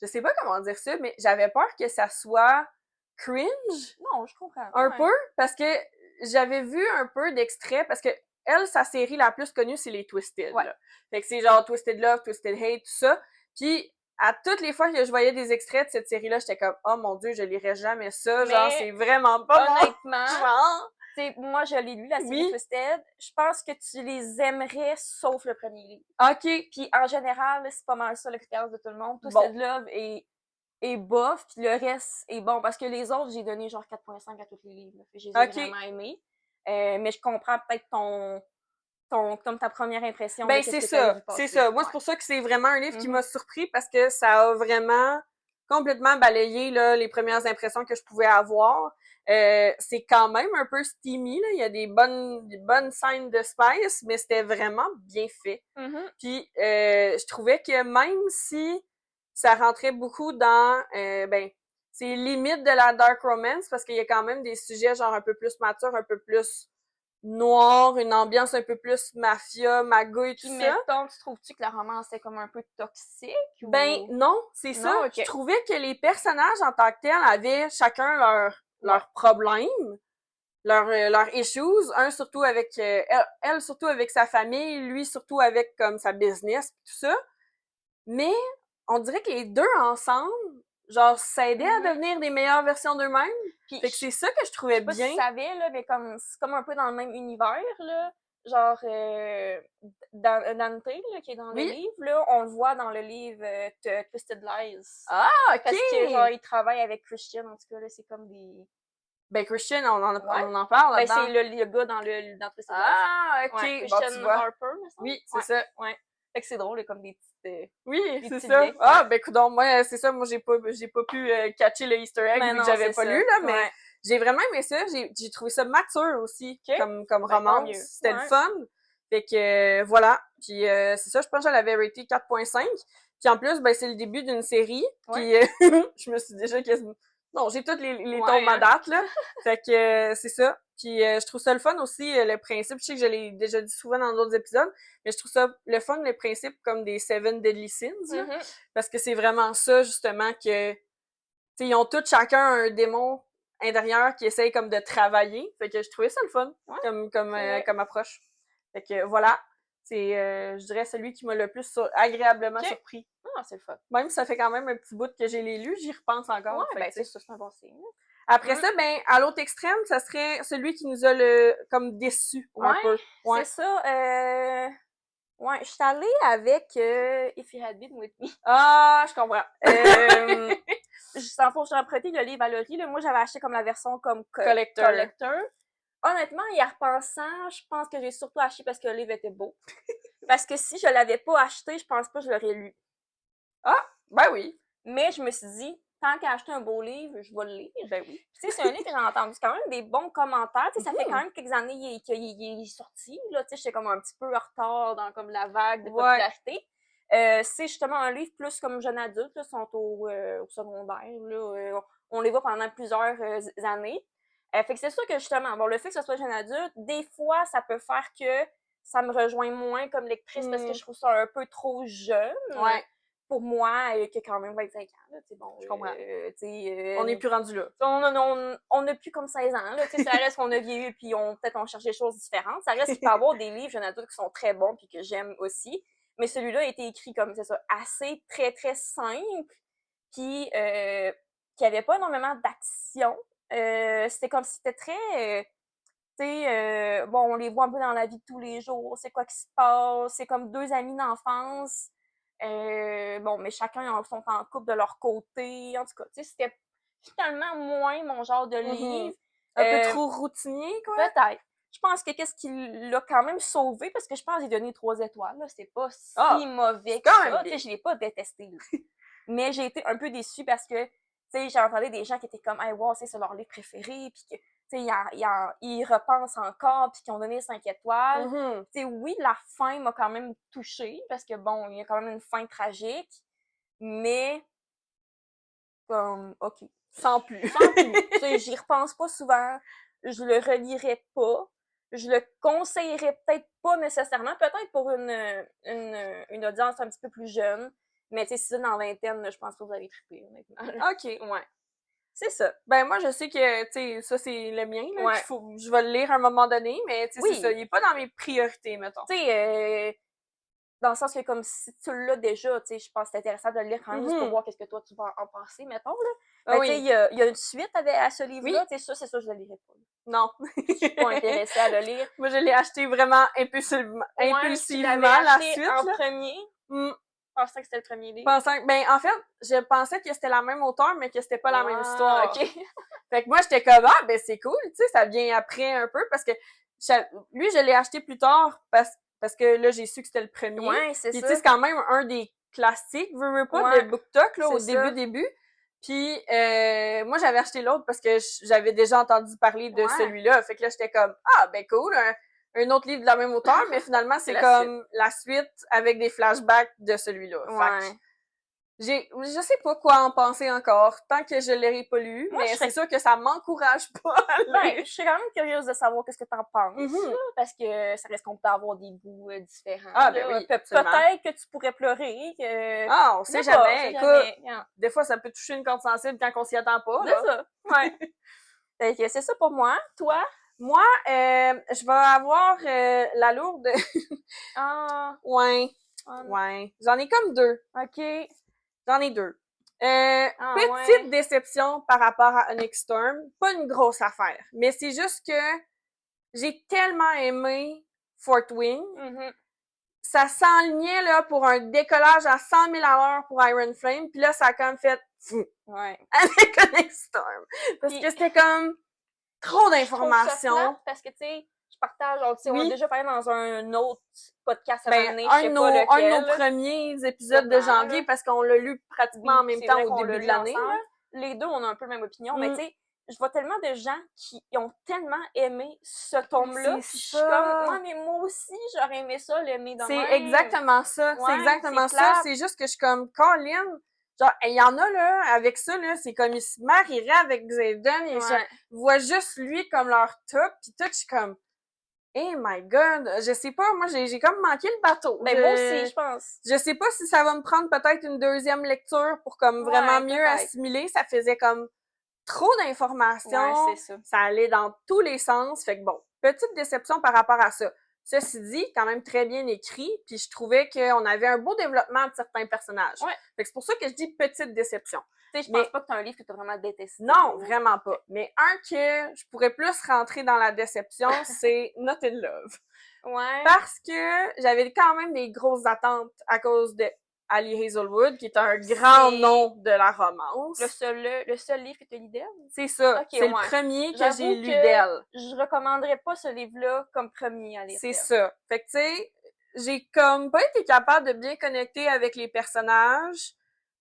sais pas comment dire ça, mais j'avais peur que ça soit cringe. Non, je comprends. Un peu, parce que j'avais vu un peu d'extraits, parce que elle, sa série la plus connue, c'est les Twisted. Là. Fait que c'est genre Twisted Love, Twisted Hate, tout ça. Puis, à toutes les fois que je voyais des extraits de cette série-là, j'étais comme, oh mon Dieu, je lirais jamais ça. Mais genre, c'est vraiment pas honnêtement, genre. Moi, je l'ai lu, la série Twisted. Je pense que tu les aimerais, sauf le premier livre. OK. Puis, en général, c'est pas mal ça l'expérience de tout le monde. Twisted Love est bof, puis le reste est bon. Parce que les autres, j'ai donné genre 4.5 à tous les livres. Là. J'ai vraiment aimé. Mais je comprends peut-être comme ta première impression. Ben, c'est ça. C'est ça. Moi, c'est pour ça que c'est vraiment un livre qui m'a surpris, parce que ça a vraiment complètement balayé là, les premières impressions que je pouvais avoir. C'est quand même un peu steamy, là. Il y a des bonnes scènes de spice, mais c'était vraiment bien fait. Puis je trouvais que même si ça rentrait beaucoup dans c'est limite de la dark romance, parce qu'il y a quand même des sujets genre un peu plus matures, un peu plus noirs, une ambiance un peu plus mafia, magouille, tout ça. Mettons, tu trouves-tu que la romance est comme un peu toxique? Ou... Ben non, c'est ça. Okay. Je trouvais que les personnages en tant que tels avaient chacun leurs problèmes, leurs issues. Un surtout avec elle surtout avec sa famille, lui surtout avec comme sa business, tout ça. Mais on dirait que les deux ensemble, genre, ça aidait à devenir des meilleures versions d'eux-mêmes. Fait que c'est ça que je trouvais bien. Je sais pas si tu savais, là, mais c'est comme un peu dans le même univers, là. Genre, Dante, là, qui est dans le livre, là, on le voit dans le livre Twisted Lies. Ah, OK! Parce que, genre, il travaille avec Christian, en tout cas, là, c'est comme des... Ben, Christian, on en parle là-dedans. Ben, c'est le gars dans Twisted Lies. Ah, OK! Christian Harper, me semble. Oui, c'est ça. Ouais. Fait que c'est drôle, comme des petites... oui, c'est ça. Ah, ben, écoute, moi, c'est ça, moi, j'ai pas pu catcher le Easter egg, vu que j'avais pas lu, là, mais j'ai vraiment aimé ça. J'ai trouvé ça mature aussi, comme romance. C'était le fun. Fait que, voilà. Puis, c'est ça, je pense que je l'avais raté 4.5. Puis, en plus, ben, c'est le début d'une série. Puis, je me suis déjà Non, j'ai toutes les tombes à date, là. Fait que c'est ça. Puis je trouve ça le fun aussi, le principe. Je sais que je l'ai déjà dit souvent dans d'autres épisodes, mais je trouve ça le fun, le principe comme des Seven Deadly Sins, là, parce que c'est vraiment ça, justement, que ils ont tous chacun un démon intérieur qui essaye comme de travailler. Fait que je trouvais ça le fun comme approche. Fait que voilà, c'est je dirais celui qui m'a le plus agréablement surpris. Ah, c'est le fun. Même si ça fait quand même un petit bout que j'ai les lu, j'y repense encore. Ouais, ben c'est ça, c'est un bon signe. Après ça, ben à l'autre extrême, ça serait celui qui nous a comme déçus un peu. Ouais, c'est ça. Ouais, je suis allée avec If You Had Been With Me. Ah, je comprends. J'ai emprunté le livre Valérie. Moi, j'avais acheté comme la version comme collector. Honnêtement, y repensant, je pense que j'ai surtout acheté parce que le livre était beau. Parce que si je l'avais pas acheté, je pense pas que je l'aurais lu. Ah, ben oui. Mais je me suis dit, tant qu'à acheter un beau livre, je vais le lire. Ben oui. Tu sais, c'est un livre que j'ai entendu quand même des bons commentaires. Tu sais, ça fait quand même quelques années qu'il est sorti. Là, tu sais, j'étais comme un petit peu en retard dans comme la vague de popularité. C'est justement un livre plus comme jeune adulte, là, sont au secondaire. Là, on les voit pendant plusieurs années. Fait que c'est sûr que justement, bon, le fait que ce soit jeune adulte, des fois, ça peut faire que ça me rejoint moins comme lectrice parce que je trouve ça un peu trop jeune. Ouais. Pour moi, qui a quand même 25 ans, là, tu sais, bon. Je comprends. On n'est plus rendu là. On n'a plus comme 16 ans, là, tu sais, ça reste qu'on a vieilli puis peut-être on cherche des choses différentes. Ça reste qu'il peut y avoir des livres jeunes adultes qui sont très bons puis que j'aime aussi. Mais celui-là a été écrit comme, c'est ça, assez très, très simple puis qui avait pas énormément d'action. C'était comme si c'était très... tu sais, bon, on les voit un peu dans la vie de tous les jours, c'est quoi qui se passe, c'est comme deux amis d'enfance. Bon, mais chacun sont en couple de leur côté. En tout cas, tu sais, c'était finalement moins mon genre de livre. Un peu trop routinier, quoi? Peut-être. Je pense que qu'est-ce qui l'a quand même sauvé, parce que je pense qu'il a donné 3 étoiles, là. C'est pas si mauvais que ça. Tu sais, je l'ai pas détesté, là. Mais j'ai été un peu déçue parce que, tu sais, j'ai entendu des gens qui étaient comme, hey, wow, c'est leur livre préféré, puis que, tu sais, ils repensent encore, puis qui ont donné 5 étoiles. Tu sais, oui, la fin m'a quand même touchée, parce que, bon, il y a quand même une fin tragique, mais, comme, OK. Sans plus. Sans plus. Tu sais, j'y repense pas souvent, je le relirais pas, je le conseillerais peut-être pas nécessairement, peut-être pour une audience un petit peu plus jeune, mais tu sais, si c'est dans la vingtaine, je pense pas que vous allez triper, honnêtement. OK. Ouais. C'est ça. Ben moi, je sais que, tu sais, ça, c'est le mien, là, je vais le lire à un moment donné, mais tu sais, c'est ça, il est pas dans mes priorités, mettons. Tu sais, dans le sens que comme si tu l'as déjà, tu sais, je pense que c'est intéressant de le lire quand même juste pour voir qu'est-ce que toi, tu vas en penser, mettons, là. Ben, tu sais, il y a une suite à ce livre-là, tu sais, c'est ça, je le lirai pas. Non. Je suis pas intéressée à le lire. Moi, je l'ai acheté vraiment impulsivement, la suite, en premier. Je pensais que c'était le premier livre. Ben, en fait, je pensais que c'était la même auteure, mais que c'était pas la même histoire. OK. Fait que moi, j'étais comme, ah, ben, c'est cool, tu sais, ça vient après un peu, parce que lui, je l'ai acheté plus tard, parce que là, j'ai su que c'était le premier. Ouais, c'est ça. Puis, tu sais, c'est quand même un des classiques, veux pas, de BookTok, là, au début. Puis, moi, j'avais acheté l'autre parce que j'avais déjà entendu parler de celui-là. Fait que là, j'étais comme, ah, ben, cool, un autre livre de la même auteure, mais finalement, c'est comme la suite avec des flashbacks de celui-là. Fait que je sais pas quoi en penser encore, tant que je l'aurai pas lu, mais c'est sûr que ça m'encourage pas à lire. Ben, je suis quand même curieuse de savoir qu'est-ce que t'en penses, parce que ça reste qu'on peut avoir des goûts différents. Ah, ben oui, peut-être que tu pourrais pleurer. On sait jamais. Écoute, des fois, ça peut toucher une corde sensible quand on s'y attend pas. C'est ça. Ouais. Fait que c'est ça pour moi. Toi? Moi, je vais avoir la lourde. Ouais. Ouais. J'en ai comme 2. OK. J'en ai 2. Petite déception par rapport à Onyx Storm. Pas une grosse affaire. Mais c'est juste que j'ai tellement aimé Fort Wing. Ça s'enlignait là pour un décollage à 100 000 à l'heure pour Iron Flame. Puis là, ça a comme fait avec Onyx Storm. Parce que c'était comme trop d'informations. Parce que, tu sais, je partage, on a déjà parlé dans un autre podcast un de nos premiers épisodes de janvier, parce qu'on l'a lu pratiquement en même temps au début de l'année. Les deux, on a un peu la même opinion, mais tu sais, je vois tellement de gens qui ont tellement aimé ce tome-là, puis je suis comme, mais moi aussi, j'aurais aimé ça, l'aimer de même. C'est exactement ça, c'est exactement ça. C'est juste que je suis comme, Colin, Genre, il y en a, là, avec ça, là, c'est comme ils se marieraient avec Xaden, et ils voient juste lui comme leur top, pis tout, je suis comme, hey my god, je sais pas, moi, j'ai comme manqué le bateau. Ben, moi aussi, je pense. Je sais pas si ça va me prendre peut-être une deuxième lecture pour comme vraiment mieux assimiler, ça faisait comme trop d'informations, c'est ça. Ça allait dans tous les sens, fait que bon, petite déception par rapport à ça. Ceci dit, quand même très bien écrit, puis je trouvais qu'on avait un beau développement de certains personnages. Fait que c'est pour ça que je dis petite déception. Tu sais, je pense pas que t'as un livre que t'as vraiment détesté. Non, vraiment pas. Mais un que je pourrais plus rentrer dans la déception, c'est Not in Love. Parce que j'avais quand même des grosses attentes à cause de Ali Hazelwood, qui est un grand nom de la romance. Le seul livre que tu as lu d'elle? C'est ça. C'est le premier que j'ai lu d'elle. Je recommanderais pas ce livre-là comme premier à lire. C'est ça. Fait que tu sais, j'ai comme pas été capable de bien connecter avec les personnages.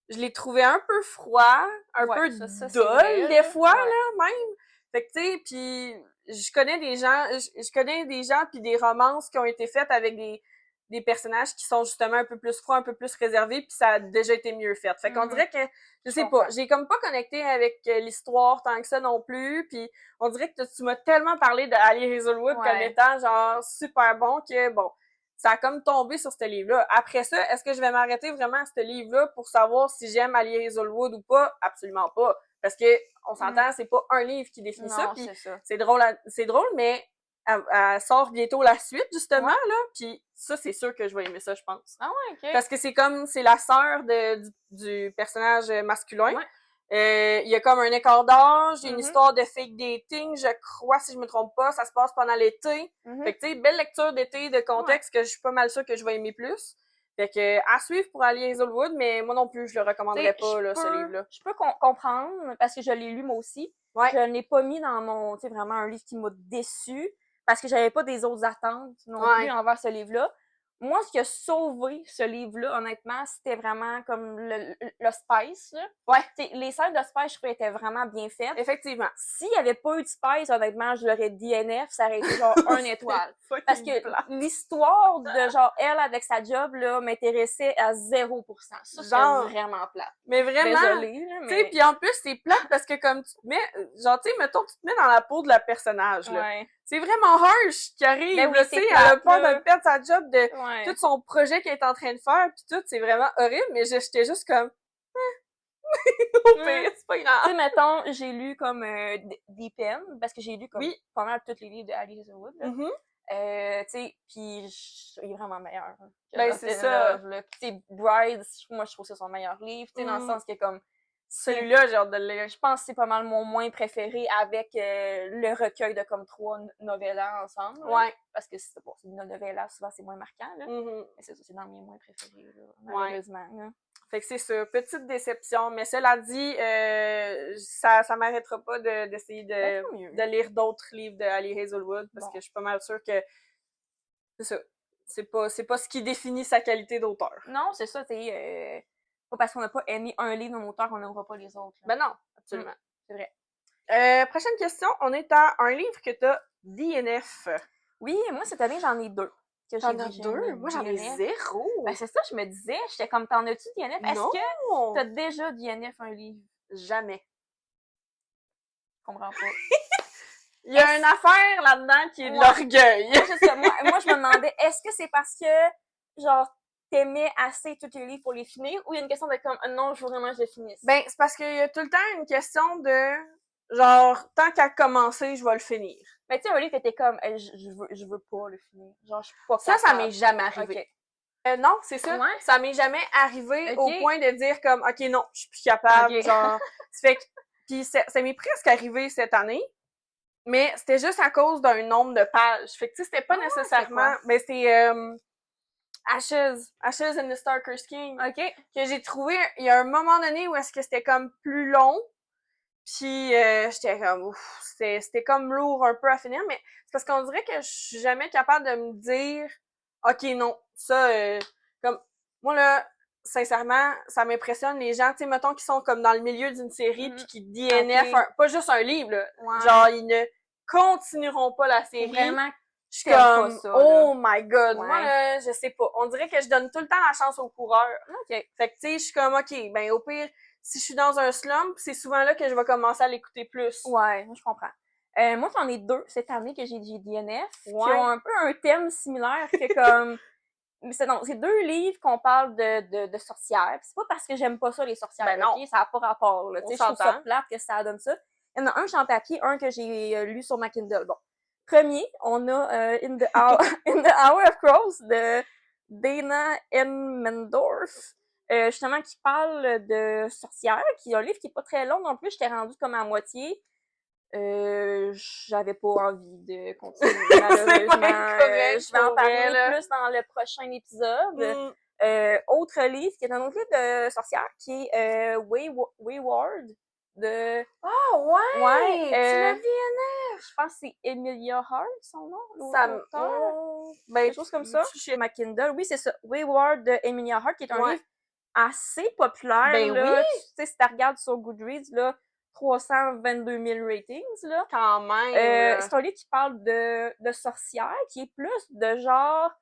Je les trouvais un peu froids, un peu dol des fois, là, même. Fait que tu sais, puis je connais des gens puis des romances qui ont été faites avec des personnages qui sont justement un peu plus froids, un peu plus réservés, puis ça a déjà été mieux fait. Fait qu'on dirait que, je sais pas, j'ai comme pas connecté avec l'histoire tant que ça non plus, puis on dirait que tu m'as tellement parlé de Ali Hazelwood comme étant genre super bon que bon, ça a comme tombé sur ce livre-là. Après ça, est-ce que je vais m'arrêter vraiment à ce livre-là pour savoir si j'aime Ali Hazelwood ou pas? Absolument pas. Parce que, on s'entend, c'est pas un livre qui définit ça, puis c'est drôle, mais elle sort bientôt la suite, justement, là, puis ça, c'est sûr que je vais aimer ça, je pense. Ah ouais, OK. Parce que c'est la sœur du personnage masculin. Il y a comme un écart d'âge, une histoire de fake dating, je crois, si je me trompe pas, ça se passe pendant l'été. Fait que, tu sais, belle lecture d'été, de contexte, que je suis pas mal sûre que je vais aimer plus. Fait que, à suivre pour Ali Hazelwood, mais moi non plus, je le recommanderais pas, là, ce livre-là. Je peux comprendre, parce que je l'ai lu moi aussi. Je ne l'ai pas mis dans mon, tu sais, vraiment un livre qui m'a déçu, parce que j'avais pas des autres attentes non plus envers ce livre-là. Moi, ce qui a sauvé ce livre-là, honnêtement, c'était vraiment comme le spice, là. T'sais, les scènes de spice, je trouvais, étaient vraiment bien faites. Effectivement. S'il y avait pas eu de spice, honnêtement, je l'aurais DNF, ça aurait été genre 1 étoile. Parce que l'histoire de genre elle avec sa job, là, m'intéressait à 0%. Ça, c'est vraiment plate. Mais vraiment. Désolée, là, mais... Tu sais, pis en plus, c'est plate parce que comme tu te mets, genre, tu sais, mettons, tu te mets dans la peau de la personnage, là. C'est vraiment harsh qui arrive, tu sais, elle a peur de perdre sa job, de tout son projet qu'elle est en train de faire, pis tout, c'est vraiment horrible, mais j'étais juste comme, au pire, c'est pas grave. Tu sais, mettons, j'ai lu comme des peines, parce que j'ai lu comme pas mal tous les livres de Ali Hazelwood, là. Tu sais, pis il est vraiment meilleur. Ben, c'est ça. Tu sais, Brides, moi, je trouve que c'est son meilleur livre, tu sais, dans le sens que comme, celui-là, j'ai hâte de le lire. Je pense que c'est pas mal mon moins préféré avec le recueil de comme 3 novellas ensemble. Parce que c'est bon, une novella, souvent c'est moins marquant, là. Mais c'est ça, c'est dans mes moins préférés, là, malheureusement. Là. Fait que c'est ça, petite déception. Mais cela dit, ça m'arrêtera pas d'essayer de lire d'autres livres de Ali Hazelwood, parce que je suis pas mal sûre que c'est ça. C'est pas ce qui définit sa qualité d'auteur. Non, c'est ça, pas parce qu'on n'a pas aimé un livre d'un auteur qu'on n'aimera pas les autres. Là. Ben non, absolument. C'est vrai. Prochaine question, on est à un livre que t'as DNF. Oui, moi cette année j'en ai 2. T'en as 2? Moi j'en ai 0. Ben c'est ça, je me disais, j'étais comme, t'en as-tu DNF? Est-ce que t'as déjà DNF un livre? Jamais. Je comprends pas. Il y a une affaire là-dedans qui est de l'orgueil. Moi je me demandais, est-ce que c'est parce que, genre, t'aimais assez tous tes livres pour les finir, ou il y a une question de comme, non, je veux vraiment que je les finisse? Ben, c'est parce qu'il y a tout le temps une question de, genre, tant qu'à commencer, je vais le finir. Mais tu sais, un livre que t'es comme, je veux pas le finir. Genre, je suis pas capable. Ça m'est jamais arrivé. Non, c'est ça. Ça m'est jamais arrivé au point de dire comme, OK, non, je suis plus capable, genre. Fait que, pis ça m'est presque arrivé cette année, mais c'était juste à cause d'un nombre de pages. Fait que, tu sais, c'était pas nécessairement, ben, c'est, Ashes and the Star-Cursed King. Que j'ai trouvé, il y a un moment donné où est-ce que c'était comme plus long, puis j'étais comme, ouf, c'était comme lourd un peu à finir, mais c'est parce qu'on dirait que je suis jamais capable de me dire, OK, non, ça, comme, moi là, sincèrement, ça m'impressionne les gens, tu sais, mettons, qui sont comme dans le milieu d'une série, puis qui DNF, pas juste un livre, là, genre, ils ne continueront pas la série. Vraiment Je suis comme, ça, oh my god, moi, là, je sais pas. On dirait que je donne tout le temps la chance aux coureurs. OK. Fait que, tu sais, je suis comme, OK, ben, au pire, si je suis dans un slump, c'est souvent là que je vais commencer à l'écouter plus. Ouais, je comprends. Moi, j'en ai 2 cette année que j'ai DNF, qui ont un peu un thème similaire que comme... c'est 2 livres qu'on parle de sorcières. C'est pas parce que j'aime pas ça, les sorcières, ben non. OK? Ça n'a pas rapport, là. Tu sais, je trouve ça plate que ça donne ça. Il y en a un, en papier, un que j'ai lu sur ma Kindle. Bon. Premier, on a In the Hour of Crows de Dana M. Mendorf. Justement, qui parle de sorcières, qui est un livre qui est pas très long non plus. J'étais rendue comme à moitié. J'avais pas envie de continuer, malheureusement. Je vais en parler plus dans le prochain épisode. Autre livre, qui est un autre livre de sorcière, qui est Wayward de... Ah ouais! Ouais, tu l'as DNF! Je pense que c'est Emilia Hart, son nom, ça ben, quelque chose comme ça. Ma Kindle, oui, c'est ça. Wayward de Emilia Hart, qui est un livre assez populaire. Ben là. oui! Tu sais, si tu regardes sur Goodreads, là, 322 000 ratings, là. Quand même! C'est un livre qui parle de sorcières, qui est plus de genre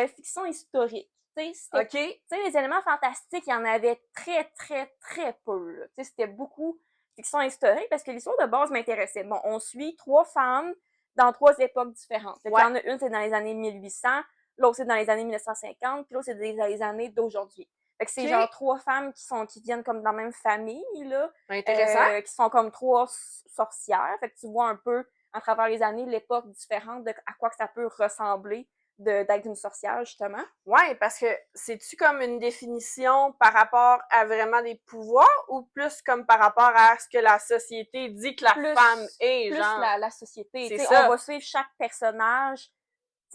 fiction historique. Tu sais, les éléments fantastiques, il y en avait très, très, très peu. Tu sais, c'était beaucoup fiction historique parce que l'histoire de base m'intéressait. Bon, on suit 3 femmes dans 3 époques différentes. Il y en a une, c'est dans les années 1800, l'autre, c'est dans les années 1950, puis l'autre, c'est dans les années d'aujourd'hui. Fait que c'est genre 3 femmes qui viennent comme dans la même famille, là. Intéressant. Qui sont comme 3 sorcières. Fait que tu vois un peu, à travers les années, l'époque différente de à quoi que ça peut ressembler d'être une sorcière, justement. Ouais, parce que c'est-tu comme une définition par rapport à vraiment des pouvoirs ou plus comme par rapport à ce que la société dit que la femme est, plus genre? La société. C'est ça. On va suivre chaque personnage,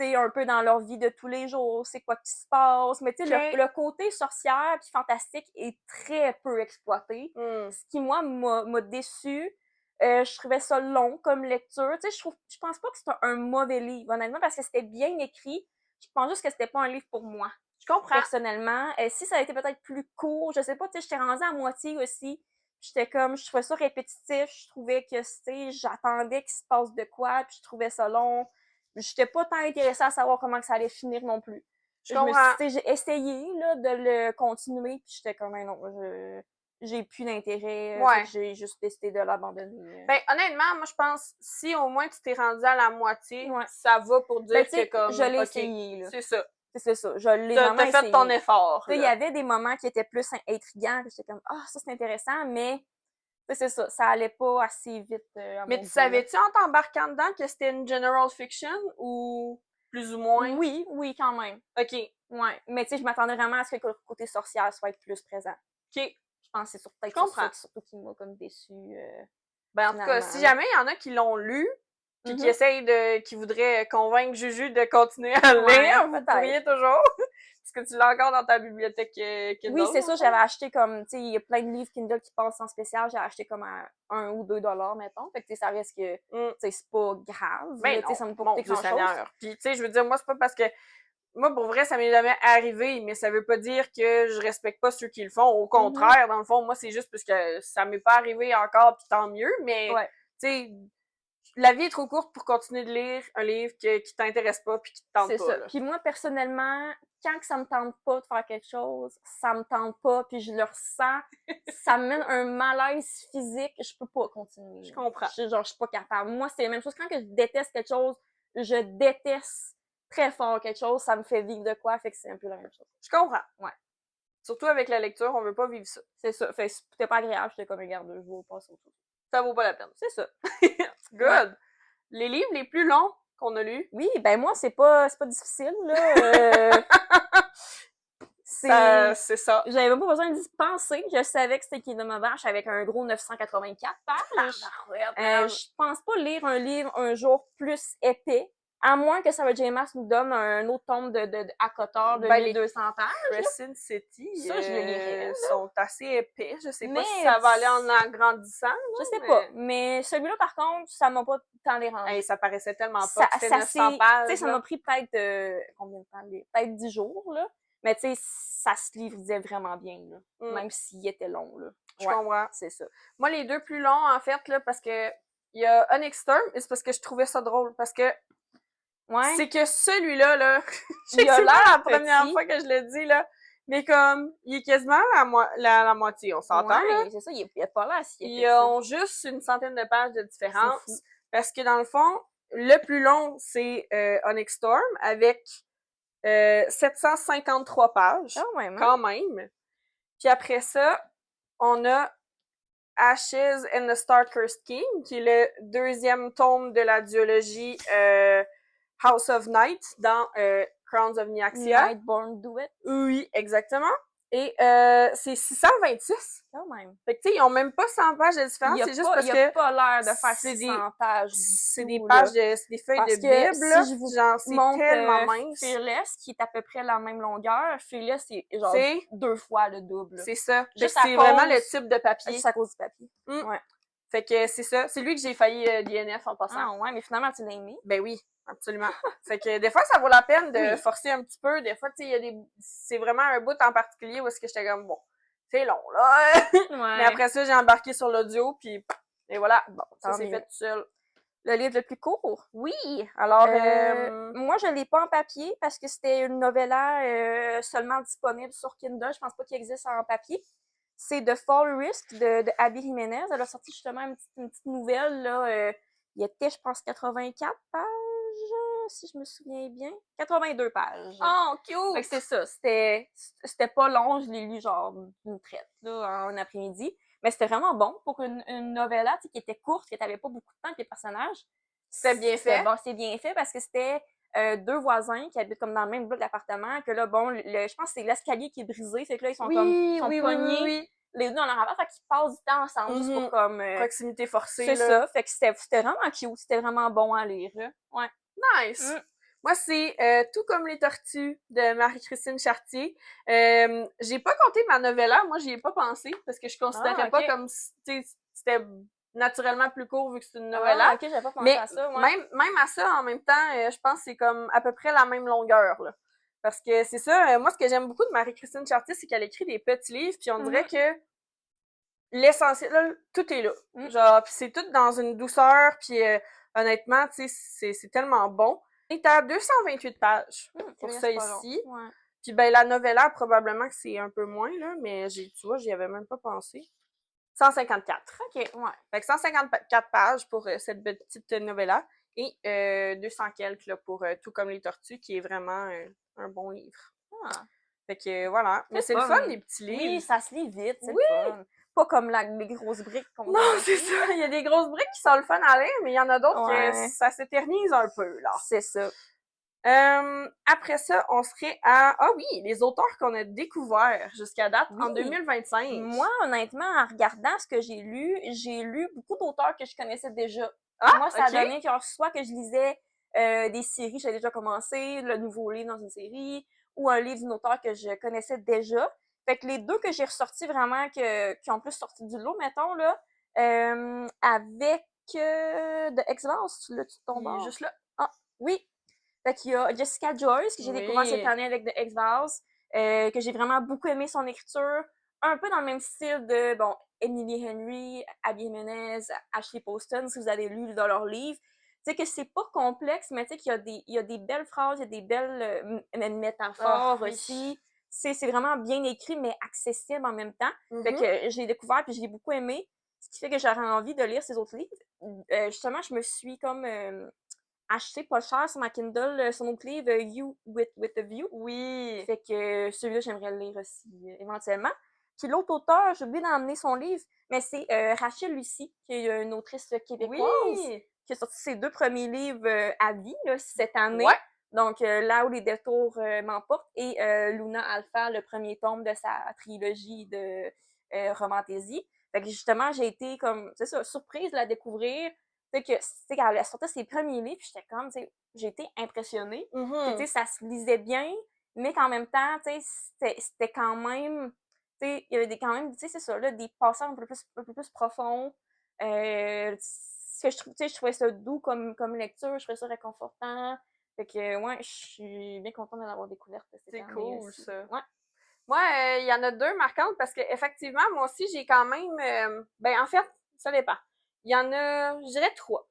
un peu dans leur vie de tous les jours, c'est quoi qui se passe. Mais tu sais, le côté sorcière puis fantastique est très peu exploité. Ce qui, moi, m'a déçue. Je trouvais ça long comme lecture. Tu sais, je pense pas que c'est un mauvais livre, honnêtement, parce que c'était bien écrit. Je pense juste que c'était pas un livre pour moi. Je comprends. Personnellement. Si ça a été peut-être plus court, je sais pas, tu sais, j'étais rendue à moitié aussi. J'étais comme, je trouvais ça répétitif. Je trouvais que, tu sais, j'attendais qu'il se passe de quoi, puis je trouvais ça long. J'étais pas tant intéressée à savoir comment que ça allait finir non plus. J'ai essayé là, de le continuer, puis j'étais comme, non, j'ai plus d'intérêt. J'ai juste décidé de l'abandonner. Ben, honnêtement, moi, je pense, si au moins tu t'es rendu à la moitié, ça va pour dire que comme... Je l'ai essayé, là. C'est ça. C'est ça. Je l'ai vraiment essayé. T'as fait ton effort. Il y avait des moments qui étaient plus intriguants, puis j'étais comme, ça c'est intéressant, mais c'est ça, ça allait pas assez vite. Mais tu savais-tu en t'embarquant dedans que c'était une general fiction ou plus ou moins? Oui, quand même. OK. Ouais. Mais tu sais, je m'attendais vraiment à ce que le côté sorcière soit plus présent. OK. Je pense que c'est peut-être surtout qui m'a comme déçue. Ben, en tout cas, si jamais il y en a qui l'ont lu, puis qui essayent qui voudraient convaincre Juju de continuer à le lire, vous pourriez toujours. Est-ce que tu l'as encore dans ta bibliothèque Kindle? Oui, c'est ça. J'avais acheté comme, tu sais, il y a plein de livres Kindle qui passent en spécial. J'ai acheté comme à 1 ou 2 $, mettons. Fait que, tu sais, ça reste que, tu sais, c'est pas grave. Mais tu sais, ça me coûte grand-chose. Puis, tu sais, je veux dire, moi, c'est pas parce que, moi, pour vrai, ça m'est jamais arrivé, mais ça veut pas dire que je respecte pas ceux qui le font. Au contraire, dans le fond, moi, c'est juste parce que ça m'est pas arrivé encore, puis tant mieux, mais, tu sais, la vie est trop courte pour continuer de lire un livre qui t'intéresse pas puis qui te tente pas. C'est ça. Puis moi, personnellement, quand que ça me tente pas de faire quelque chose, ça me tente pas, puis je le ressens, ça me mène un malaise physique, je peux pas continuer. Je comprends. Je suis pas capable. Moi, c'est la même chose. Quand que je déteste quelque chose, je déteste très fort quelque chose, ça me fait vivre de quoi, fait que c'est un peu la même chose. Je comprends. Ouais. Surtout avec la lecture, on veut pas vivre ça. C'est ça. Fait que c'était pas agréable, j'étais comme, regarde, je vais passer autre chose. Ça vaut pas la peine. C'est ça. Good! Ouais. Les livres les plus longs qu'on a lus? Oui, ben moi, c'est pas difficile, là. C'est ça. J'avais même pas besoin d'y penser. Je savais que c'était Kingdom of Ash avec un gros 984 pages. Je pense pas lire un livre un jour plus épais. À moins que Sarah J. Maas nous donne un autre tome de Akotar de 1200 pages. Crescent City, ça, je le lirais, sont assez épais. Je sais pas si ça va aller en agrandissant. Je sais pas. Mais celui-là, par contre, ça m'a pas tant dérangé. Hey, ça paraissait tellement pas que c'était 900 pages. Ça m'a pris peut-être, combien de temps? Peut-être 10 jours, là. Mais tu sais, ça se livrait vraiment bien, là. Même s'il était long, là. Je comprends. C'est ça. Moi, les deux plus longs, en fait, là, parce que il y a Unexterm, et c'est parce que je trouvais ça drôle. Parce que Ouais. C'est que celui-là, là, c'est la première fois que je le dis, là, mais comme, il est quasiment la moitié, on s'entend, là. C'est ça, il a pas l'air si épais. Ils ont juste une centaine de pages de différence. Parce que dans le fond, le plus long, c'est Onyx Storm avec 753 pages. Quand même. Puis après ça, on a Ashes and the Star-Cursed King, qui est le deuxième tome de la duologie House of Night dans Crowns of Nyaxia. Nightborn Duet. Oui, exactement. Et c'est 626. Quand même. Fait que tu sais, ils ont même pas 100 pages de différence, c'est juste parce que... Il y a pas l'air de faire 600 pages. C'est des pages c'est des feuilles de Bible, si je vous genre c'est tellement mince. Fearless, qui est à peu près la même longueur, Fearless, c'est genre 2 fois le double. C'est ça. C'est vraiment le type de papier. Juste à cause du papier. Ouais. Fait que c'est ça. C'est lui que j'ai failli DNF en passant. Ah ouais, mais finalement, tu l'as aimé. Ben oui, absolument. Fait que des fois, ça vaut la peine de forcer un petit peu. Des fois, tu sais, il y a c'est vraiment un bout en particulier où est-ce que j'étais comme, bon, c'est long, là. Mais après ça, j'ai embarqué sur l'audio, puis et voilà. Bon, ça s'est fait tout seul. Le livre le plus court? Oui! Alors, moi, je l'ai pas en papier parce que c'était une novella seulement disponible sur Kindle. Je pense pas qu'il existe en papier. C'est The Fall Risk de Abby Jiménez. Elle a sorti justement une petite nouvelle, là. Il y était, je pense, 84 pages, si je me souviens bien. 82 pages. Oh, cute! Fait que c'est ça. C'était pas long. Je l'ai lu, genre, d'une traite, là, en après-midi. Mais c'était vraiment bon pour une novella, tu sais, qui était courte, que t'avais pas beaucoup de temps avec les personnages. C'était bien fait. Bon, c'est bien fait parce que c'était deux voisins qui habitent comme dans le même bloc d'appartement, que là, bon, je pense que c'est l'escalier qui est brisé, fait que là, ils sont pognés. Oui. Les deux dans leur appart, fait qu'ils passent du temps ensemble, juste pour comme... proximité forcée, c'est ça, fait que c'était vraiment cute, c'était vraiment bon à lire, là. Ouais. Nice! Moi, c'est Tout comme les tortues de Marie-Christine Chartier. J'ai pas compté ma novella, moi, j'y ai pas pensé, parce que je considérais pas comme, tu sais, c'était naturellement plus court vu que c'est une novella. Ok, j'avais pas pensé à ça, même à ça, en même temps, je pense que c'est comme à peu près la même longueur, là. Parce que c'est ça, moi, ce que j'aime beaucoup de Marie-Christine Chartier, c'est qu'elle écrit des petits livres, puis on dirait que l'essentiel, là, tout est là. Genre, pis c'est tout dans une douceur, puis honnêtement, tu sais, c'est tellement bon. On est à 228 pages pour ça ici. Puis ben, la novella, probablement que c'est un peu moins, là, mais tu vois, j'y avais même pas pensé. 154. OK, ouais. Fait que 154 pages pour cette petite novella et 200 quelques là, pour Tout comme les tortues, qui est vraiment un bon livre. Fait que voilà. Mais c'est le fun, les petits livres. Oui, ça se lit vite, c'est le fun. Pas comme les grosses briques qu'on Non, c'est ça. Il y a des grosses briques qui sont le fun à lire, mais il y en a d'autres que ça s'éternise un peu, là. C'est ça. Après ça, on serait à... Ah oui, les auteurs qu'on a découverts jusqu'à date en 2025. Moi, honnêtement, en regardant ce que j'ai lu beaucoup d'auteurs que je connaissais déjà. Moi, ça a donné que soit que je lisais des séries, j'avais déjà commencé, le nouveau livre dans une série, ou un livre d'une auteure que je connaissais déjà. Fait que les deux que j'ai ressortis vraiment, qui ont plus sorti du lot, mettons, là, avec The X-Files, tu tombes. Il est juste là. Ah, oui. Fait qu'il y a Jessica Joyce, que j'ai découvert cette année avec The X-Files, que j'ai vraiment beaucoup aimé son écriture. Un peu dans le même style de, bon, Emily Henry, Abby Jimenez, Ashley Poston, si vous avez lu dans leurs livres. Tu sais que c'est pas complexe, mais tu sais qu'il y a des belles phrases, il y a des belles métaphores aussi. C'est vraiment bien écrit, mais accessible en même temps. Fait que j'ai découvert puis je l'ai beaucoup aimé. Ce qui fait que j'aurais envie de lire ces autres livres. Justement, je me suis comme acheté pas cher sur ma Kindle son autre livre, You with a View. Oui. Fait que celui-là, j'aimerais le lire aussi éventuellement. Puis l'autre auteur, j'ai oublié d'emmener son livre, mais c'est Rachel Lucie, qui est une autrice québécoise, qui a sorti ses 2 premiers livres à vie là, cette année. Ouais. Donc, Là où les détours m'emportent, et Luna Alpha, le premier tome de sa trilogie de Romantaisie. Fait que justement, j'ai été comme, c'est ça, surprise de la découvrir. Tu sais, quand elle sortait ses premiers livres, j'étais comme, tu sais, j'ai été impressionnée. Tu sais, ça se lisait bien, mais qu'en même temps, tu sais, c'était quand même, tu sais, il y avait quand même, tu sais, c'est ça, là, des passages un peu plus profonds. Ce que je trouve, tu sais, je trouvais ça doux comme lecture, je trouvais ça réconfortant. Fait que, ouais, je suis bien contente de l'avoir découverte. C'est cool, ça. Ouais. Moi, il y en a 2 marquantes parce que effectivement, moi aussi, j'ai quand même... ben, en fait, ça dépend. Il y en a, je dirais 3.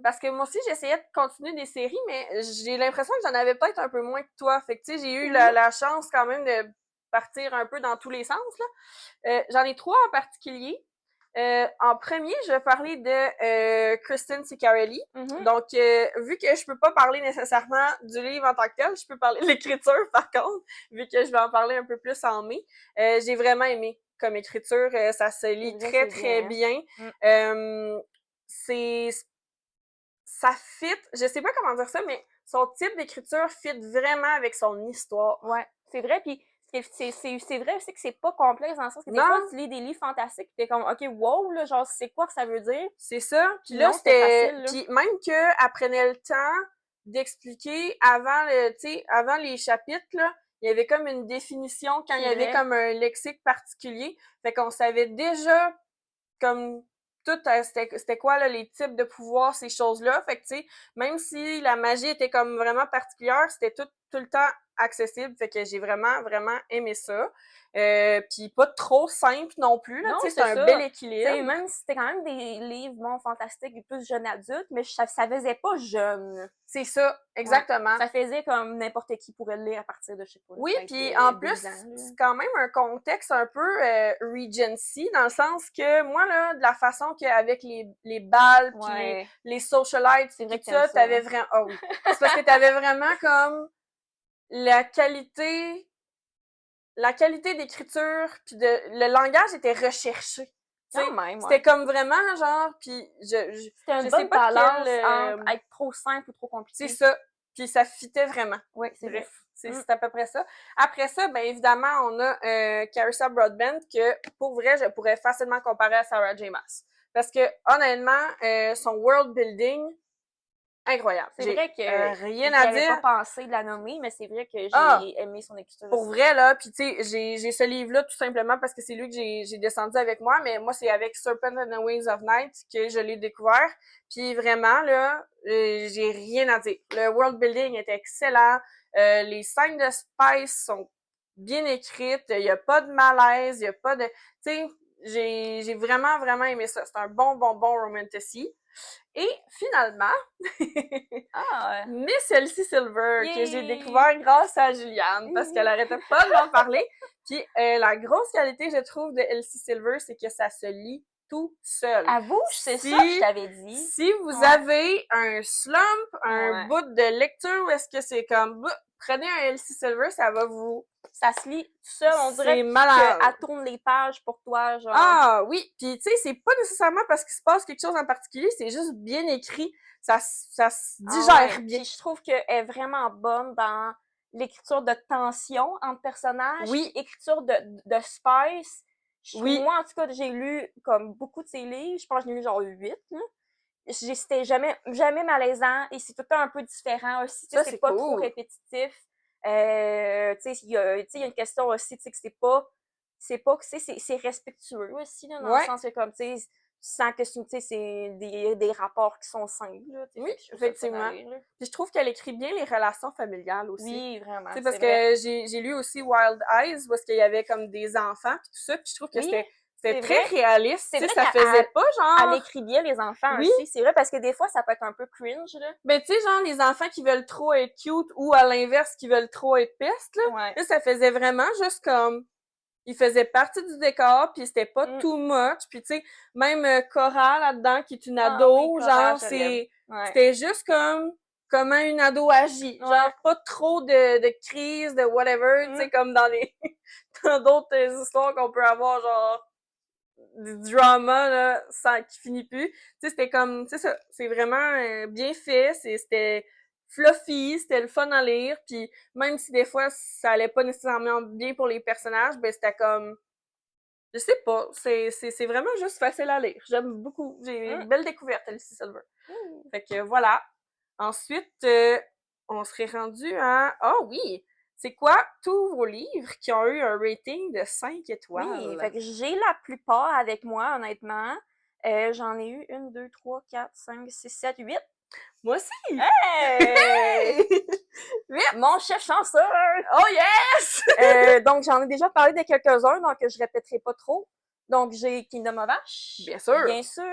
Parce que moi aussi, j'essayais de continuer des séries, mais j'ai l'impression que j'en avais peut-être un peu moins que toi. Fait que, tu sais, j'ai eu la chance quand même de partir un peu dans tous les sens, là. J'en ai 3 en particulier. En premier, je vais parler de Kristen Ciccarelli. Donc, vu que je peux pas parler nécessairement du livre en tant que tel, je peux parler de l'écriture, par contre, vu que je vais en parler un peu plus en mai. J'ai vraiment aimé comme écriture. Ça se lit très bien. Ça fit, je sais pas comment dire ça, mais son type d'écriture fit vraiment avec son histoire. Ouais, c'est vrai, puis c'est vrai aussi que c'est pas complexe dans le sens que des fois tu lis des livres fantastiques, t'es comme ok wow là, genre c'est quoi que ça veut dire? C'est ça. Puis là c'était facile, puis même que elle prenait le temps d'expliquer avant le, tu sais, avant les chapitres là, il y avait comme une définition quand il y avait comme un lexique particulier, fait qu'on savait déjà comme tout c'était quoi là, les types de pouvoirs, ces choses-là. Fait que tu sais, même si la magie était comme vraiment particulière, c'était tout le temps accessible. Fait que j'ai vraiment aimé ça. Puis pas trop simple non plus, là. Tu sais, c'est un bel équilibre. T'sais, même si c'était quand même des livres, bon, fantastiques et plus jeunes adultes, mais ça faisait pas jeune. C'est ça, exactement. Ouais. Ça faisait comme n'importe qui pourrait le lire à partir de, je sais pas. Oui, puis en plus, c'est quand même un contexte un peu Regency, dans le sens que moi, là, de la façon qu'avec les balles, puis les socialites, c'est vrai que ça, t'avais vraiment... Oh oui. C'est parce que t'avais vraiment comme la qualité d'écriture, puis le langage était recherché. C'était comme vraiment genre, puis c'était une bonne balance entre être trop simple ou trop compliqué. C'est ça. Puis ça fitait vraiment. Oui, c'est vrai. C'est à peu près ça. Après ça, ben évidemment, on a Carissa Broadbent que, pour vrai, je pourrais facilement comparer à Sarah J. Maas. Parce que, honnêtement, son world building, incroyable. C'est vrai que rien à dire. J'avais pas pensé de la nommer, mais c'est vrai que j'ai aimé son écriture. Pour vrai, là, puis tu sais, j'ai ce livre-là tout simplement parce que c'est lui que j'ai descendu avec moi, mais moi, c'est avec Serpent and the Wings of Night que je l'ai découvert. Puis vraiment, là, j'ai rien à dire. Le world building est excellent. Les scènes de Spice sont bien écrites. Il y a pas de malaise, il y a pas de... Tu sais, j'ai vraiment aimé ça. C'est un bon romantasy. Et finalement, Miss Elsie Silver, que j'ai découvert grâce à Juliane, parce qu'elle arrêtait pas de m'en parler. Puis la grosse qualité, je trouve, de Elsie Silver, c'est que ça se lit tout seul. Avoue, c'est ça que je t'avais dit. Si vous avez un slump, un bout de lecture où est-ce que c'est comme... Prenez un Elsie Silver, ça va vous... Ça se lit tout seul, on dirait qu'elle tourne les pages pour toi, genre. Ah oui, puis tu sais, c'est pas nécessairement parce qu'il se passe quelque chose en particulier, c'est juste bien écrit, ça se digère bien. Puis je trouve qu'elle est vraiment bonne dans l'écriture de tension entre personnages, écriture de spice. Moi, en tout cas, j'ai lu comme beaucoup de ses livres, je pense que j'en ai lu genre 8, là. C'était jamais malaisant et c'est tout le temps un peu différent aussi, c'est pas trop répétitif. Tu sais, il y a une question aussi, tu sais, que c'est respectueux aussi, là, dans le sens que comme, tu sais, tu sens que c'est des rapports qui sont simples, là. Oui, effectivement. Puis je trouve qu'elle écrit bien les relations familiales aussi. Oui, vraiment. Tu sais, parce que j'ai lu aussi Wild Eyes, où est-ce qu'il y avait comme des enfants puis tout ça, puis je trouve que c'était très réaliste, tu sais, ça faisait pas genre... Elle écrit bien les enfants aussi, c'est vrai, parce que des fois, ça peut être un peu cringe, là. Ben, tu sais, genre, les enfants qui veulent trop être cute ou à l'inverse, qui veulent trop être peste, là. Là, ça faisait vraiment juste comme... Ils faisaient partie du décor, puis c'était pas too much, puis tu sais, même Cora, là-dedans, qui est une ado, genre, c'était juste comme... comment une ado agit. Genre, pas trop de crise, de whatever, tu sais, comme dans dans d'autres histoires qu'on peut avoir, genre... du drama là qui finit plus. Tu sais, c'était comme, tu sais, ça, c'est vraiment bien fait, c'était fluffy, c'était le fun à lire, puis même si des fois ça allait pas nécessairement bien pour les personnages, ben c'était comme, je sais pas, c'est vraiment juste facile à lire. J'aime beaucoup, j'ai une belle découverte Elsie Silver. Fait que voilà. Ensuite, on serait rendu à, oui, c'est quoi tous vos livres qui ont eu un rating de 5 étoiles? Oui, fait que j'ai la plupart avec moi, honnêtement. J'en ai eu 1, 2, 3, 4, 5, 6, 7, 8. Moi aussi! Hey! 8! Mon chef chanceux! Oh yes! Donc, j'en ai déjà parlé de quelques-uns, donc je répéterai pas trop. Donc, j'ai Kingdom of Ash. Bien sûr. Bien sûr.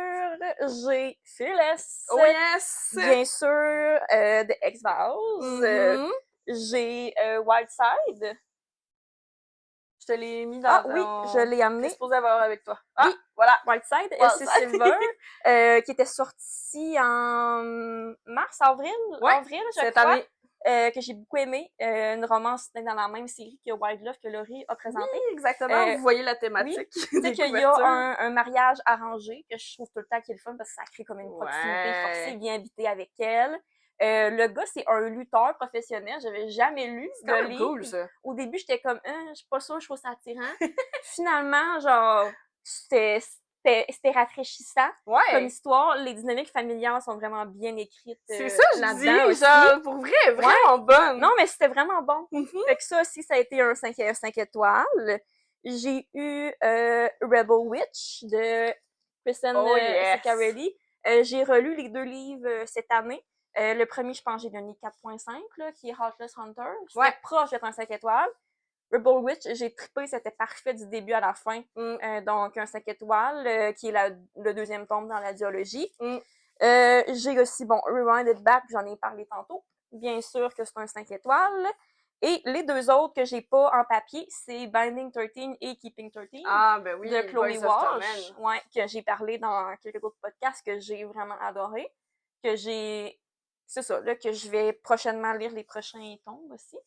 J'ai Fearless. Oh yes! Bien sûr. The X-Files. J'ai Wildside. Je te l'ai mis dans... Ah oui, je l'ai amené. Je suis supposée avoir avec toi. Ah, oui, voilà. Wildside, S.C. Silver, qui était sorti en avril, je crois. Année. Que j'ai beaucoup aimé. Une romance dans la même série que Wild Love que Laurie a présenté. Oui, exactement. Vous voyez la thématique. Oui. C'est qu'il y a un mariage arrangé que je trouve tout le temps qui est le fun parce que ça crée comme une proximité forcée, bien habiter avec elle. Le gars, c'est un lutteur professionnel. J'avais jamais lu le livre. Cool, ça. Au début, j'étais comme, je suis pas sûre, je trouve ça attirant. Finalement, genre, c'était rafraîchissant comme histoire. Les dynamiques familiales sont vraiment bien écrites. C'est ça, je dis, genre, pour vrai, vraiment bonne. Non, mais c'était vraiment bon. Fait que ça aussi, ça a été un 5 étoiles. J'ai eu Rebel Witch de Kristen Ciccarelli. J'ai relu les 2 livres cette année. Le premier, je pense, j'ai donné 4.5, là, qui est Heartless Hunter. C'était proche d'être un 5 étoiles. Rebel Witch, j'ai trippé, c'était parfait du début à la fin. Donc, un 5 étoiles, qui est le 2e tome dans la duologie. J'ai aussi, Rewind It Back, j'en ai parlé tantôt. Bien sûr que c'est un 5 étoiles. Et les 2 autres que j'ai pas en papier, c'est Binding 13 et Keeping 13. Ah, ben oui, de Chloe Walsh. Ouais, que j'ai parlé dans quelques autres podcasts que j'ai vraiment adoré. C'est ça, là, que je vais prochainement lire les prochains tomes aussi.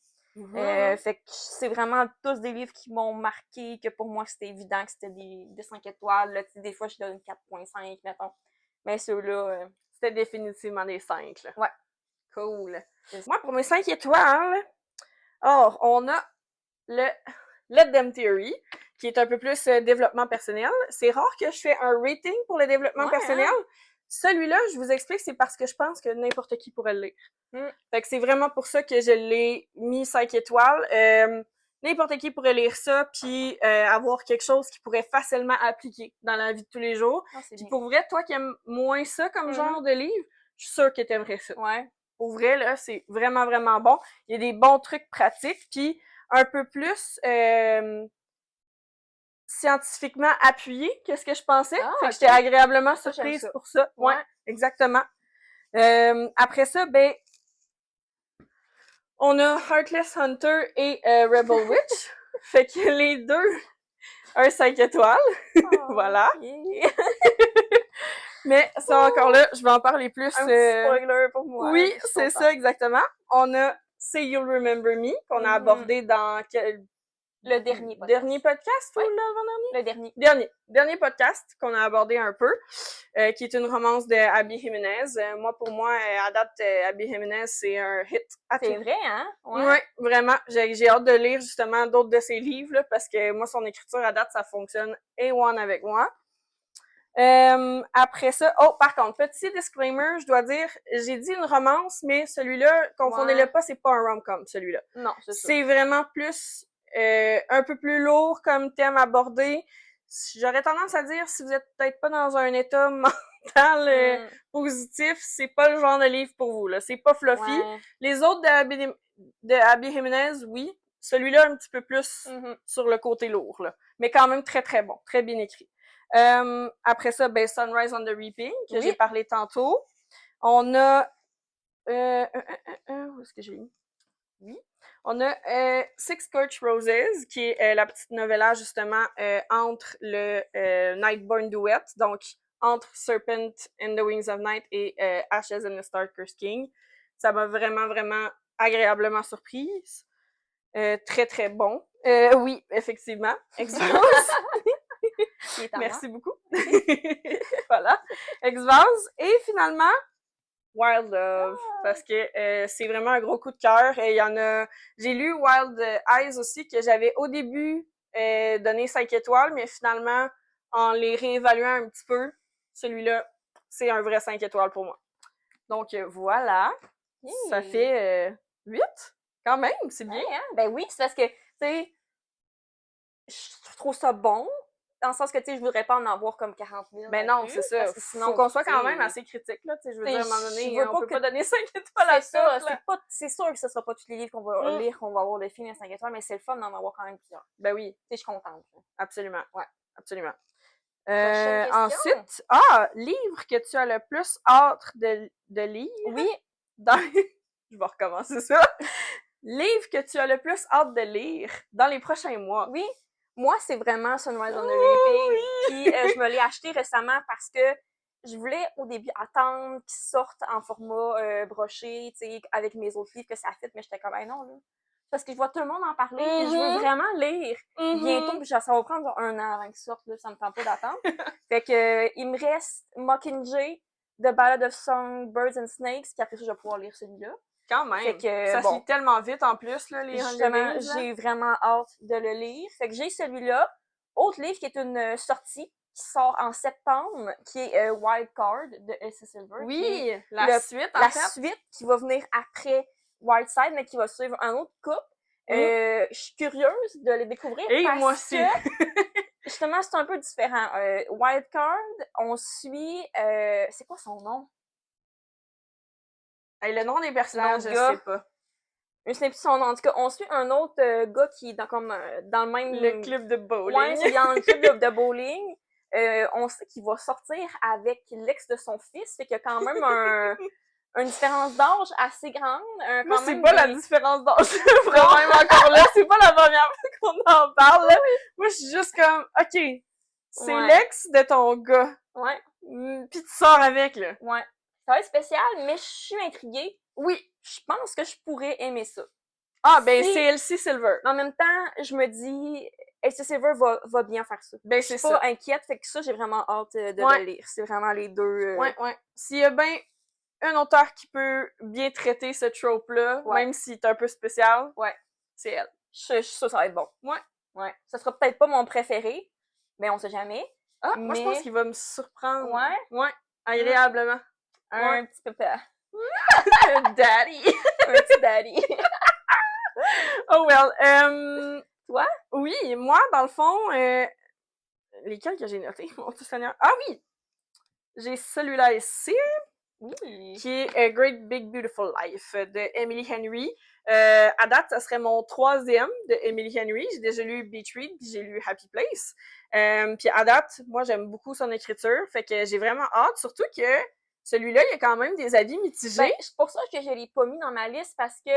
Fait que c'est vraiment tous des livres qui m'ont marqué, que pour moi, c'était évident que c'était des 5 étoiles. Là, des fois, je donne 4.5, mettons. Mais ceux-là... c'était définitivement des 5, là. Ouais. Cool. Moi, pour mes 5 étoiles, on a le Let Them Theory, qui est un peu plus développement personnel. C'est rare que je fais un rating pour le développement personnel. Celui-là, je vous explique, c'est parce que je pense que n'importe qui pourrait le lire. Fait que c'est vraiment pour ça que je l'ai mis 5 étoiles. N'importe qui pourrait lire ça, puis avoir quelque chose qui pourrait facilement appliquer dans la vie de tous les jours. Puis pour vrai, toi qui aimes moins ça comme genre de livre, je suis sûre que t'aimerais ça. Ouais. Pour vrai, là, c'est vraiment, vraiment bon. Il y a des bons trucs pratiques, puis un peu plus scientifiquement appuyé que ce que je pensais. Fait que j'étais agréablement surprise pour ça. Ouais, exactement. Après ça, on a Heartless Hunter et Rebel Witch. Fait que les deux, un 5 étoiles. Voilà. Mais ça, encore là, je vais en parler plus. Un petit spoiler pour moi. Oui, c'est ça, exactement. On a Say You'll Remember Me, qu'on a abordé dans le dernier podcast. Dernier podcast ou l'avant-dernier? Le dernier. Dernier podcast qu'on a abordé un peu, qui est une romance de Abby Jiménez. Pour moi, à date, Abby Jiménez, c'est un hit. C'est vrai, hein? Ouais, vraiment. J'ai hâte de lire justement d'autres de ses livres, là, parce que moi, son écriture à date, ça fonctionne A1 avec moi. Après ça, par contre, petit disclaimer, je dois dire, j'ai dit une romance, mais celui-là, confondez-le pas, c'est pas un rom-com, celui-là. Non, c'est ça. C'est vraiment plus, un peu plus lourd comme thème abordé. J'aurais tendance à dire, si vous êtes peut-être pas dans un état mental positif, c'est pas le genre de livre pour vous, là. C'est pas fluffy. Les autres de Abby Jiménez, oui. Celui-là, un petit peu plus sur le côté lourd, là. Mais quand même très, très bon. Très bien écrit. Après ça, Sunrise on the Reaping, que j'ai parlé tantôt. On a où est-ce que j'ai mis? Oui. On a Six Scorched Roses, qui est la petite novella justement entre le Nightborn Duet, donc entre Serpent and the Wings of Night et Ashes and the Star-Cursed King. Ça m'a vraiment, vraiment agréablement surprise. Très, très bon. Oui, effectivement. X-Files. Merci beaucoup. Voilà. X-Files. Et finalement, Wild Love. Parce que c'est vraiment un gros coup de cœur. Et il y en a. J'ai lu Wild Eyes aussi, que j'avais au début donné 5 étoiles, mais finalement, en les réévaluant un petit peu, celui-là, c'est un vrai 5 étoiles pour moi. Donc voilà. Ça fait 8. Quand même, c'est bien. Hein? Ben oui, c'est parce que, tu sais, je trouve ça bon. Dans le sens que, tu sais, je voudrais pas en avoir comme 40 000. Ben non, c'est ça. Sinon, faut qu'on soit quand même assez critique, là. Tu sais, je veux dire, à un moment donné, on peut pas donner 5 étoiles à ça. C'est sûr que ce sera pas tous les livres qu'on va lire, qu'on va avoir des films à 5 étoiles, mais c'est le fun d'en avoir quand même plusieurs. Ben oui. Tu sais, je suis contente. Absolument. Ouais, absolument. Ensuite, livre que tu as le plus hâte de lire. Oui. Je vais recommencer ça. Livre que tu as le plus hâte de lire dans les prochains mois. Oui. Moi, c'est vraiment Sunrise on the Reaping. Oui. Puis, je me l'ai acheté récemment parce que je voulais au début attendre qu'il sorte en format broché, tu sais, avec mes autres livres que ça fit, mais j'étais comme, non, là. Parce que je vois tout le monde en parler, puis je veux vraiment lire bientôt, puis ça va prendre genre 1 an avant qu'il sorte, là, ça me tente pas d'attendre. Fait que, il me reste Mockingjay, The Ballad of Songbirds and Snakes, puis après ça, je vais pouvoir lire celui-là. Quand même. Fait que, ça se lit tellement vite en plus, là, les justement, j'ai vraiment hâte de le lire. Fait que j'ai celui-là. Autre livre qui est une sortie qui sort en septembre, qui est Wild Card de Elsie Silver. Oui, la suite, en fait. La suite qui va venir après Wildside, mais qui va suivre un autre couple. Je suis curieuse de le découvrir. Et moi aussi. Justement, c'est un peu différent. Wild Card, on suit... c'est quoi son nom? Le nom des personnages, je sais pas. Je sais plus son nom. En tout cas, on suit un autre gars qui est dans le même... Le club de bowling. Ouais, c'est dans le club de bowling. On sait qu'il va sortir avec l'ex de son fils. Fait qu'il y a quand même une différence d'âge assez grande. Moi, c'est pas la différence d'âge. Vraiment, encore là, c'est pas la première fois qu'on en parle. Là. Moi, je suis juste comme, OK, c'est l'ex de ton gars. Ouais. Puis tu sors avec, là. Ouais. Ça va être spécial, mais je suis intriguée. Oui. Je pense que je pourrais aimer ça. Ah, ben, c'est Elsie Silver. En même temps, je me dis, Elsie Silver va bien faire ça. Ben, c'est ça. Je suis pas inquiète, fait que ça, j'ai vraiment hâte de le lire. C'est vraiment les deux. Ouais. S'il y a bien un auteur qui peut bien traiter ce trope-là, même s'il est un peu spécial, c'est elle. Je suis sûre que ça va être bon. Ouais. Ça sera peut-être pas mon préféré, mais on sait jamais. Moi, je pense qu'il va me surprendre. Ouais. Agréablement. Un petit peu peur. Daddy. Un petit daddy. Oh well. Toi? Oui, moi, dans le fond, lesquels que j'ai notés? Mon Dieu Seigneur. Ah oui! J'ai celui-là ici. Oui. Qui est A Great Big Beautiful Life de Emily Henry. À date, ça serait mon 3e de Emily Henry. J'ai déjà lu Beach Read, puis j'ai lu Happy Place. Puis à date, moi, j'aime beaucoup son écriture, fait que j'ai vraiment hâte, surtout que celui-là, il y a quand même des avis mitigés. Ben, c'est pour ça que je l'ai pas mis dans ma liste, parce que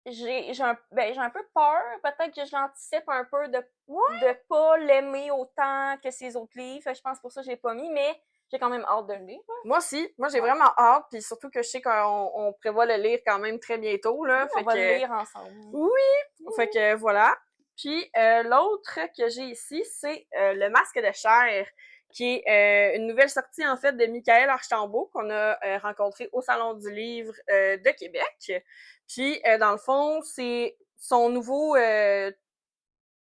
j'ai un peu peur, peut-être que je l'anticipe un peu de pas l'aimer autant que ses autres livres. Je pense pour ça que je l'ai pas mis, mais j'ai quand même hâte de le lire. Moi aussi. Moi, j'ai vraiment hâte, puis surtout que je sais qu'on prévoit le lire quand même très bientôt, là. On va le lire ensemble. Oui! Fait que voilà. Puis l'autre que j'ai ici, c'est Le Masque de chair, qui est une nouvelle sortie, en fait, de Michael Archambault, qu'on a rencontré au Salon du Livre de Québec. Puis, dans le fond, c'est son nouveau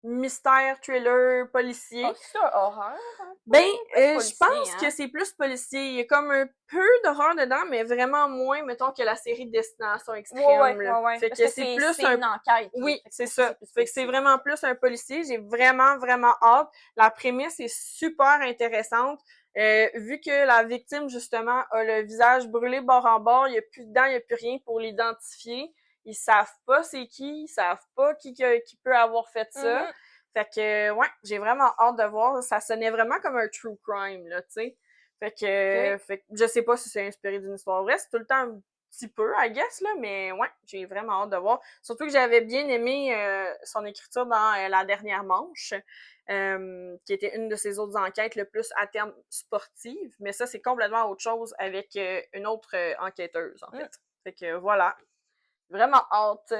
mystère, thriller, policier. Oh, c'est un horreur? Ben, je pense que c'est plus policier. Il y a comme un peu d'horreur dedans, mais vraiment moins, mettons, que la série de Destination Extrême. Ouais. Fait que c'est plus une enquête. Oui, c'est ça. Fait que c'est vraiment plus un policier. J'ai vraiment, vraiment hâte. La prémisse est super intéressante. Vu que la victime, justement, a le visage brûlé bord en bord, il n'y a plus de dents, il n'y a plus rien pour l'identifier. Ils savent pas c'est qui, ils savent pas qui peut avoir fait ça. Fait que, j'ai vraiment hâte de voir. Ça sonnait vraiment comme un true crime, là, tu sais. Fait que je sais pas si c'est inspiré d'une histoire vraie. C'est tout le temps un petit peu, I guess, là, mais j'ai vraiment hâte de voir. Surtout que j'avais bien aimé son écriture dans La Dernière Manche, qui était une de ses autres enquêtes le plus à terme sportive. Mais ça, c'est complètement autre chose avec une autre enquêteuse, en fait. Fait que, voilà. Vraiment hâte.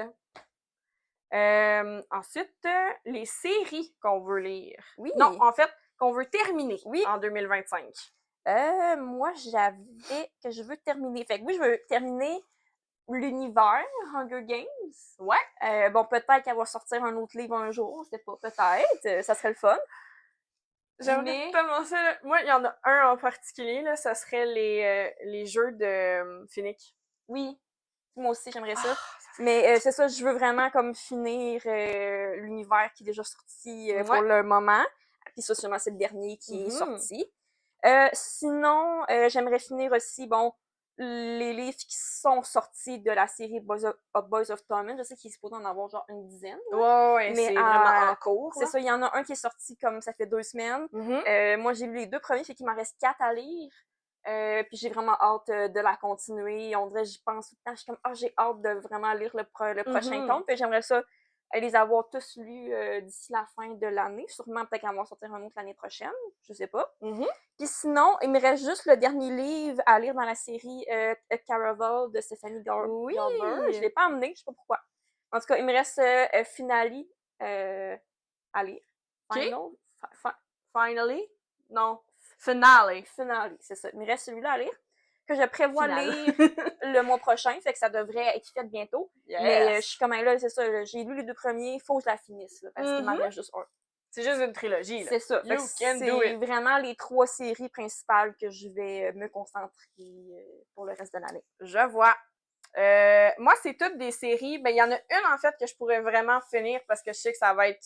Ensuite, les séries qu'on veut lire. Oui. Non, en fait, qu'on veut terminer en 2025. Moi, j'avais que je veux terminer. Fait que oui, je veux terminer l'univers Hunger Games. Ouais. Bon, peut-être qu'elle va sortir un autre livre un jour, je sais pas, peut-être. Ça serait le fun. J'aimerais tellement ça. Moi, il y en a un en particulier, là, ça serait les jeux de Finnick. Oui. Moi aussi, j'aimerais ça. Mais c'est ça, je veux vraiment comme finir l'univers qui est déjà sorti pour le moment. Puis ça, sûrement, c'est le dernier qui est sorti. Sinon, j'aimerais finir aussi, les livres qui sont sortis de la série Boys of Torment. Je sais qu'il est supposé en avoir genre une dizaine. Ouais, mais c'est vraiment en cours. C'est ça, il y en a un qui est sorti comme ça fait 2 semaines. Moi, j'ai lu les 2 premiers, fait qu'il m'en reste 4 à lire. Puis j'ai vraiment hâte de la continuer. On dirait, j'y pense tout le temps. Je suis comme, j'ai hâte de vraiment lire le prochain tome. Puis j'aimerais ça les avoir tous lus d'ici la fin de l'année. Sûrement, peut-être qu'elle va sortir un autre l'année prochaine. Je sais pas. Puis sinon, il me reste juste le dernier livre à lire dans la série A Caraval de Stephanie Garber. Je l'ai pas emmené, je sais pas pourquoi. En tout cas, il me reste Finale à lire. Finally? Non. Finale, c'est ça. Il me reste celui-là à lire, que je prévois lire le mois prochain, fait que ça devrait être fait bientôt. Mais je suis comme, là, c'est ça, j'ai lu les 2 premiers, faut que je la finisse, là, parce qu'il m'en reste juste un. C'est juste une trilogie, là. C'est ça. C'est vraiment les 3 séries principales que je vais me concentrer pour le reste de l'année. Je vois. Moi, c'est toutes des séries. Ben, il y en a une, en fait, que je pourrais vraiment finir parce que je sais que ça va être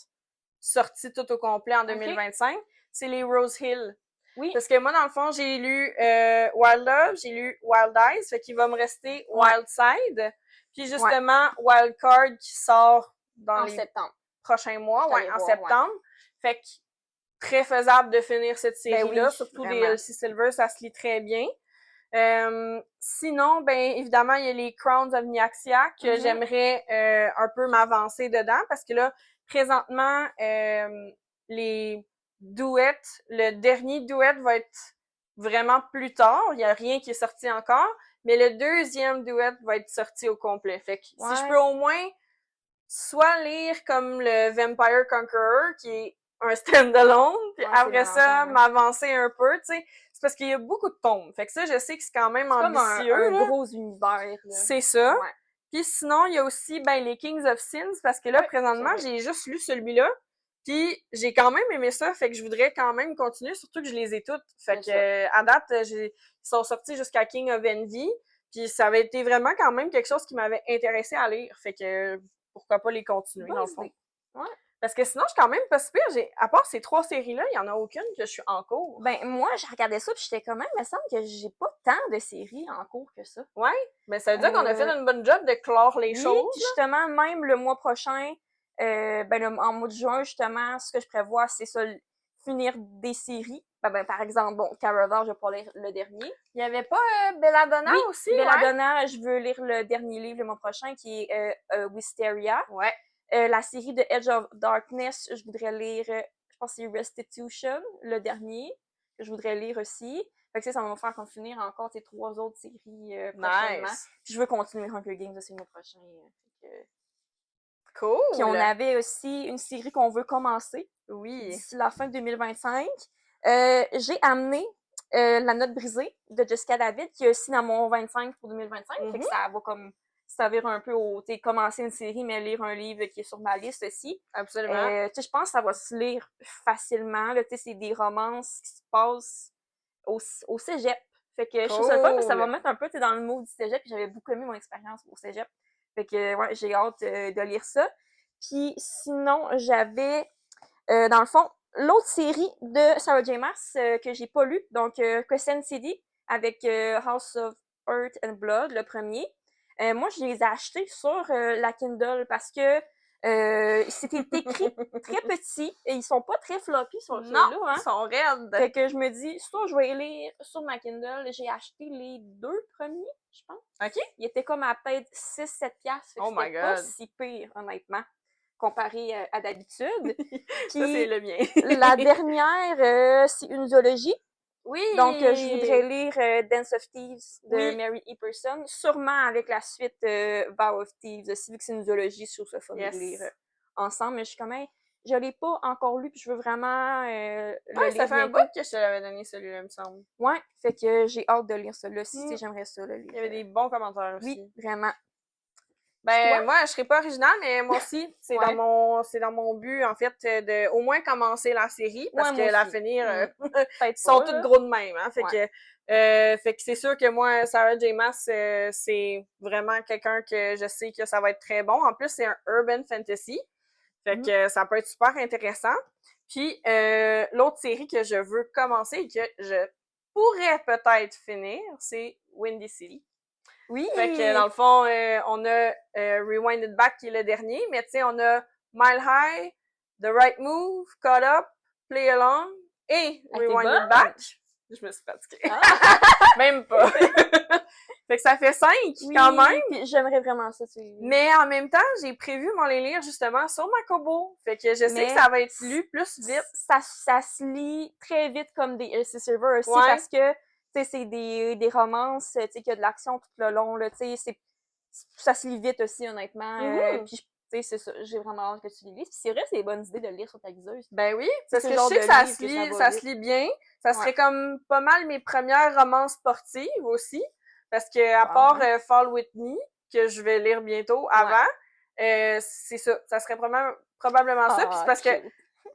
sorti tout au complet en 2025. C'est les Rose Hill. Oui. Parce que moi, dans le fond, j'ai lu Wild Love, j'ai lu Wild Eyes, fait qu'il va me rester Wild Side. Puis justement, Wild Card qui sort dans les prochains mois, en septembre. Fait que très faisable de finir cette série-là, surtout des Elsie Silver, ça se lit très bien. Sinon, ben évidemment, il y a les Crowns of Nyaxia que j'aimerais un peu m'avancer dedans parce que là, présentement, les duets, le dernier duet va être vraiment plus tard. Il n'y a rien qui est sorti encore, mais le deuxième duet va être sorti au complet. Fait que si je peux au moins soit lire comme le Vampire Conqueror, qui est un stand-alone, puis après ça, m'avancer un peu, tu sais. C'est parce qu'il y a beaucoup de tomes. Fait que ça, je sais que c'est quand même ambitieux. Comme un gros univers. C'est ça. Ouais. Puis sinon, il y a aussi les Kings of Sins, parce que là, présentement, j'ai juste lu celui-là. Puis j'ai quand même aimé ça, fait que je voudrais quand même continuer, surtout que je les ai toutes. Fait que à date, ils sont sortis jusqu'à King of Envy. Puis ça avait été vraiment quand même quelque chose qui m'avait intéressé à lire. Fait que pourquoi pas les continuer, dans le fond. Ouais. Parce que sinon, je suis quand même pas si pire. À part ces 3 séries-là, il y en a aucune que je suis en cours. Ben, moi, j'ai regardé ça, puis j'étais quand même, il me semble que j'ai pas tant de séries en cours que ça. Ouais, mais ça veut dire qu'on a fait une bonne job de clore les choses. Puis justement, même le mois prochain, en mois de juin, justement, ce que je prévois, c'est ça, finir des séries. Par exemple, Caraval, je vais pas lire le dernier. Il y avait pas Belladonna aussi? Belladonna, je veux lire le dernier livre le mois prochain, qui est Wisteria. Ouais. La série de Edge of Darkness, je voudrais lire, je pense que c'est Restitution, le dernier, que je voudrais lire aussi. Fait que ça va me faire finir encore ces 3 autres séries prochainement. Puis je veux continuer Hunger Games aussi le mois prochain. Cool! Puis on avait aussi une série qu'on veut commencer. Oui. D'ici la fin 2025. J'ai amené La Note brisée de Jessica David, qui est aussi dans mon 25 pour 2025. Fait que ça va comme servir un peu commencer une série, mais lire un livre qui est sur ma liste aussi. Absolument. Je pense que ça va se lire facilement. C'est des romances qui se passent au cégep. Fait que je trouve ça le fun, parce que ça va mettre un peu dans le mood du cégep, puis j'avais beaucoup aimé mon expérience au cégep. Fait que, j'ai hâte de lire ça. Puis sinon, j'avais, dans le fond, l'autre série de Sarah J. Maas que j'ai pas lu, donc Crescent City, avec House of Earth and Blood, le premier. Moi, je les ai achetés sur la Kindle parce que c'était écrit très petit et ils sont pas très floppy sur celui-là. Non, ils sont raides. Fait que je me dis, soit je vais les lire sur ma Kindle. J'ai acheté les 2 premiers, je pense. OK. Ils étaient comme à peut-être 6-7$. Oh my God. Pas si pire, honnêtement, comparé à d'habitude. Ça, c'est le mien. La dernière, c'est une zoologie. Oui! Donc, je voudrais lire Dance of Thieves de Mary Epperson, sûrement avec la suite Vow of Thieves aussi, vu que c'est une zoologie, sur ce fun de lire ensemble. Mais je suis comme, je l'ai pas encore lu, puis je veux vraiment le lire. Ça fait un bout que je te l'avais donné, celui-là, me semble. Ouais, fait que j'ai hâte de lire celui-là, si j'aimerais ça le lire. Il y avait des bons commentaires aussi. Oui, vraiment. Ben, moi, je serais pas originale, mais moi aussi, c'est dans mon but, en fait, de au moins commencer la série, parce que la finir, ils sont toutes gros de même, hein. Fait que c'est sûr que moi, Sarah J. Maas, c'est vraiment quelqu'un que je sais que ça va être très bon. En plus, c'est un urban fantasy. Fait que ça peut être super intéressant. Puis, l'autre série que je veux commencer et que je pourrait peut-être finir, c'est Windy City. Oui! Fait que, dans le fond, on a Rewind It Back qui est le dernier, mais tu sais, on a Mile High, The Right Move, Caught Up, Play Along et Rewind It Back. Je me suis fatiguée. Ah. Même pas. Fait que ça fait 5 quand même. Puis j'aimerais vraiment ça. Mais en même temps, j'ai prévu m'en les lire justement sur ma Kobo. Fait que je sais que ça va être lu plus vite. Ça se lit très vite comme des LC Server aussi parce que c'est des romances, tu sais, qu'il y a de l'action tout le long, là, tu sais, ça se lit vite aussi, honnêtement. Puis, tu sais, c'est ça, j'ai vraiment hâte que tu les lises. Puis c'est vrai, c'est des bonnes idées de le lire sur ta liseuse. Ben oui, parce que je sais que ça se lit bien. Ça serait comme pas mal mes premières romances sportives aussi. Parce que, à part Fall With Me, que je vais lire bientôt avant, c'est ça. Ça serait probablement ça. Puis c'est parce que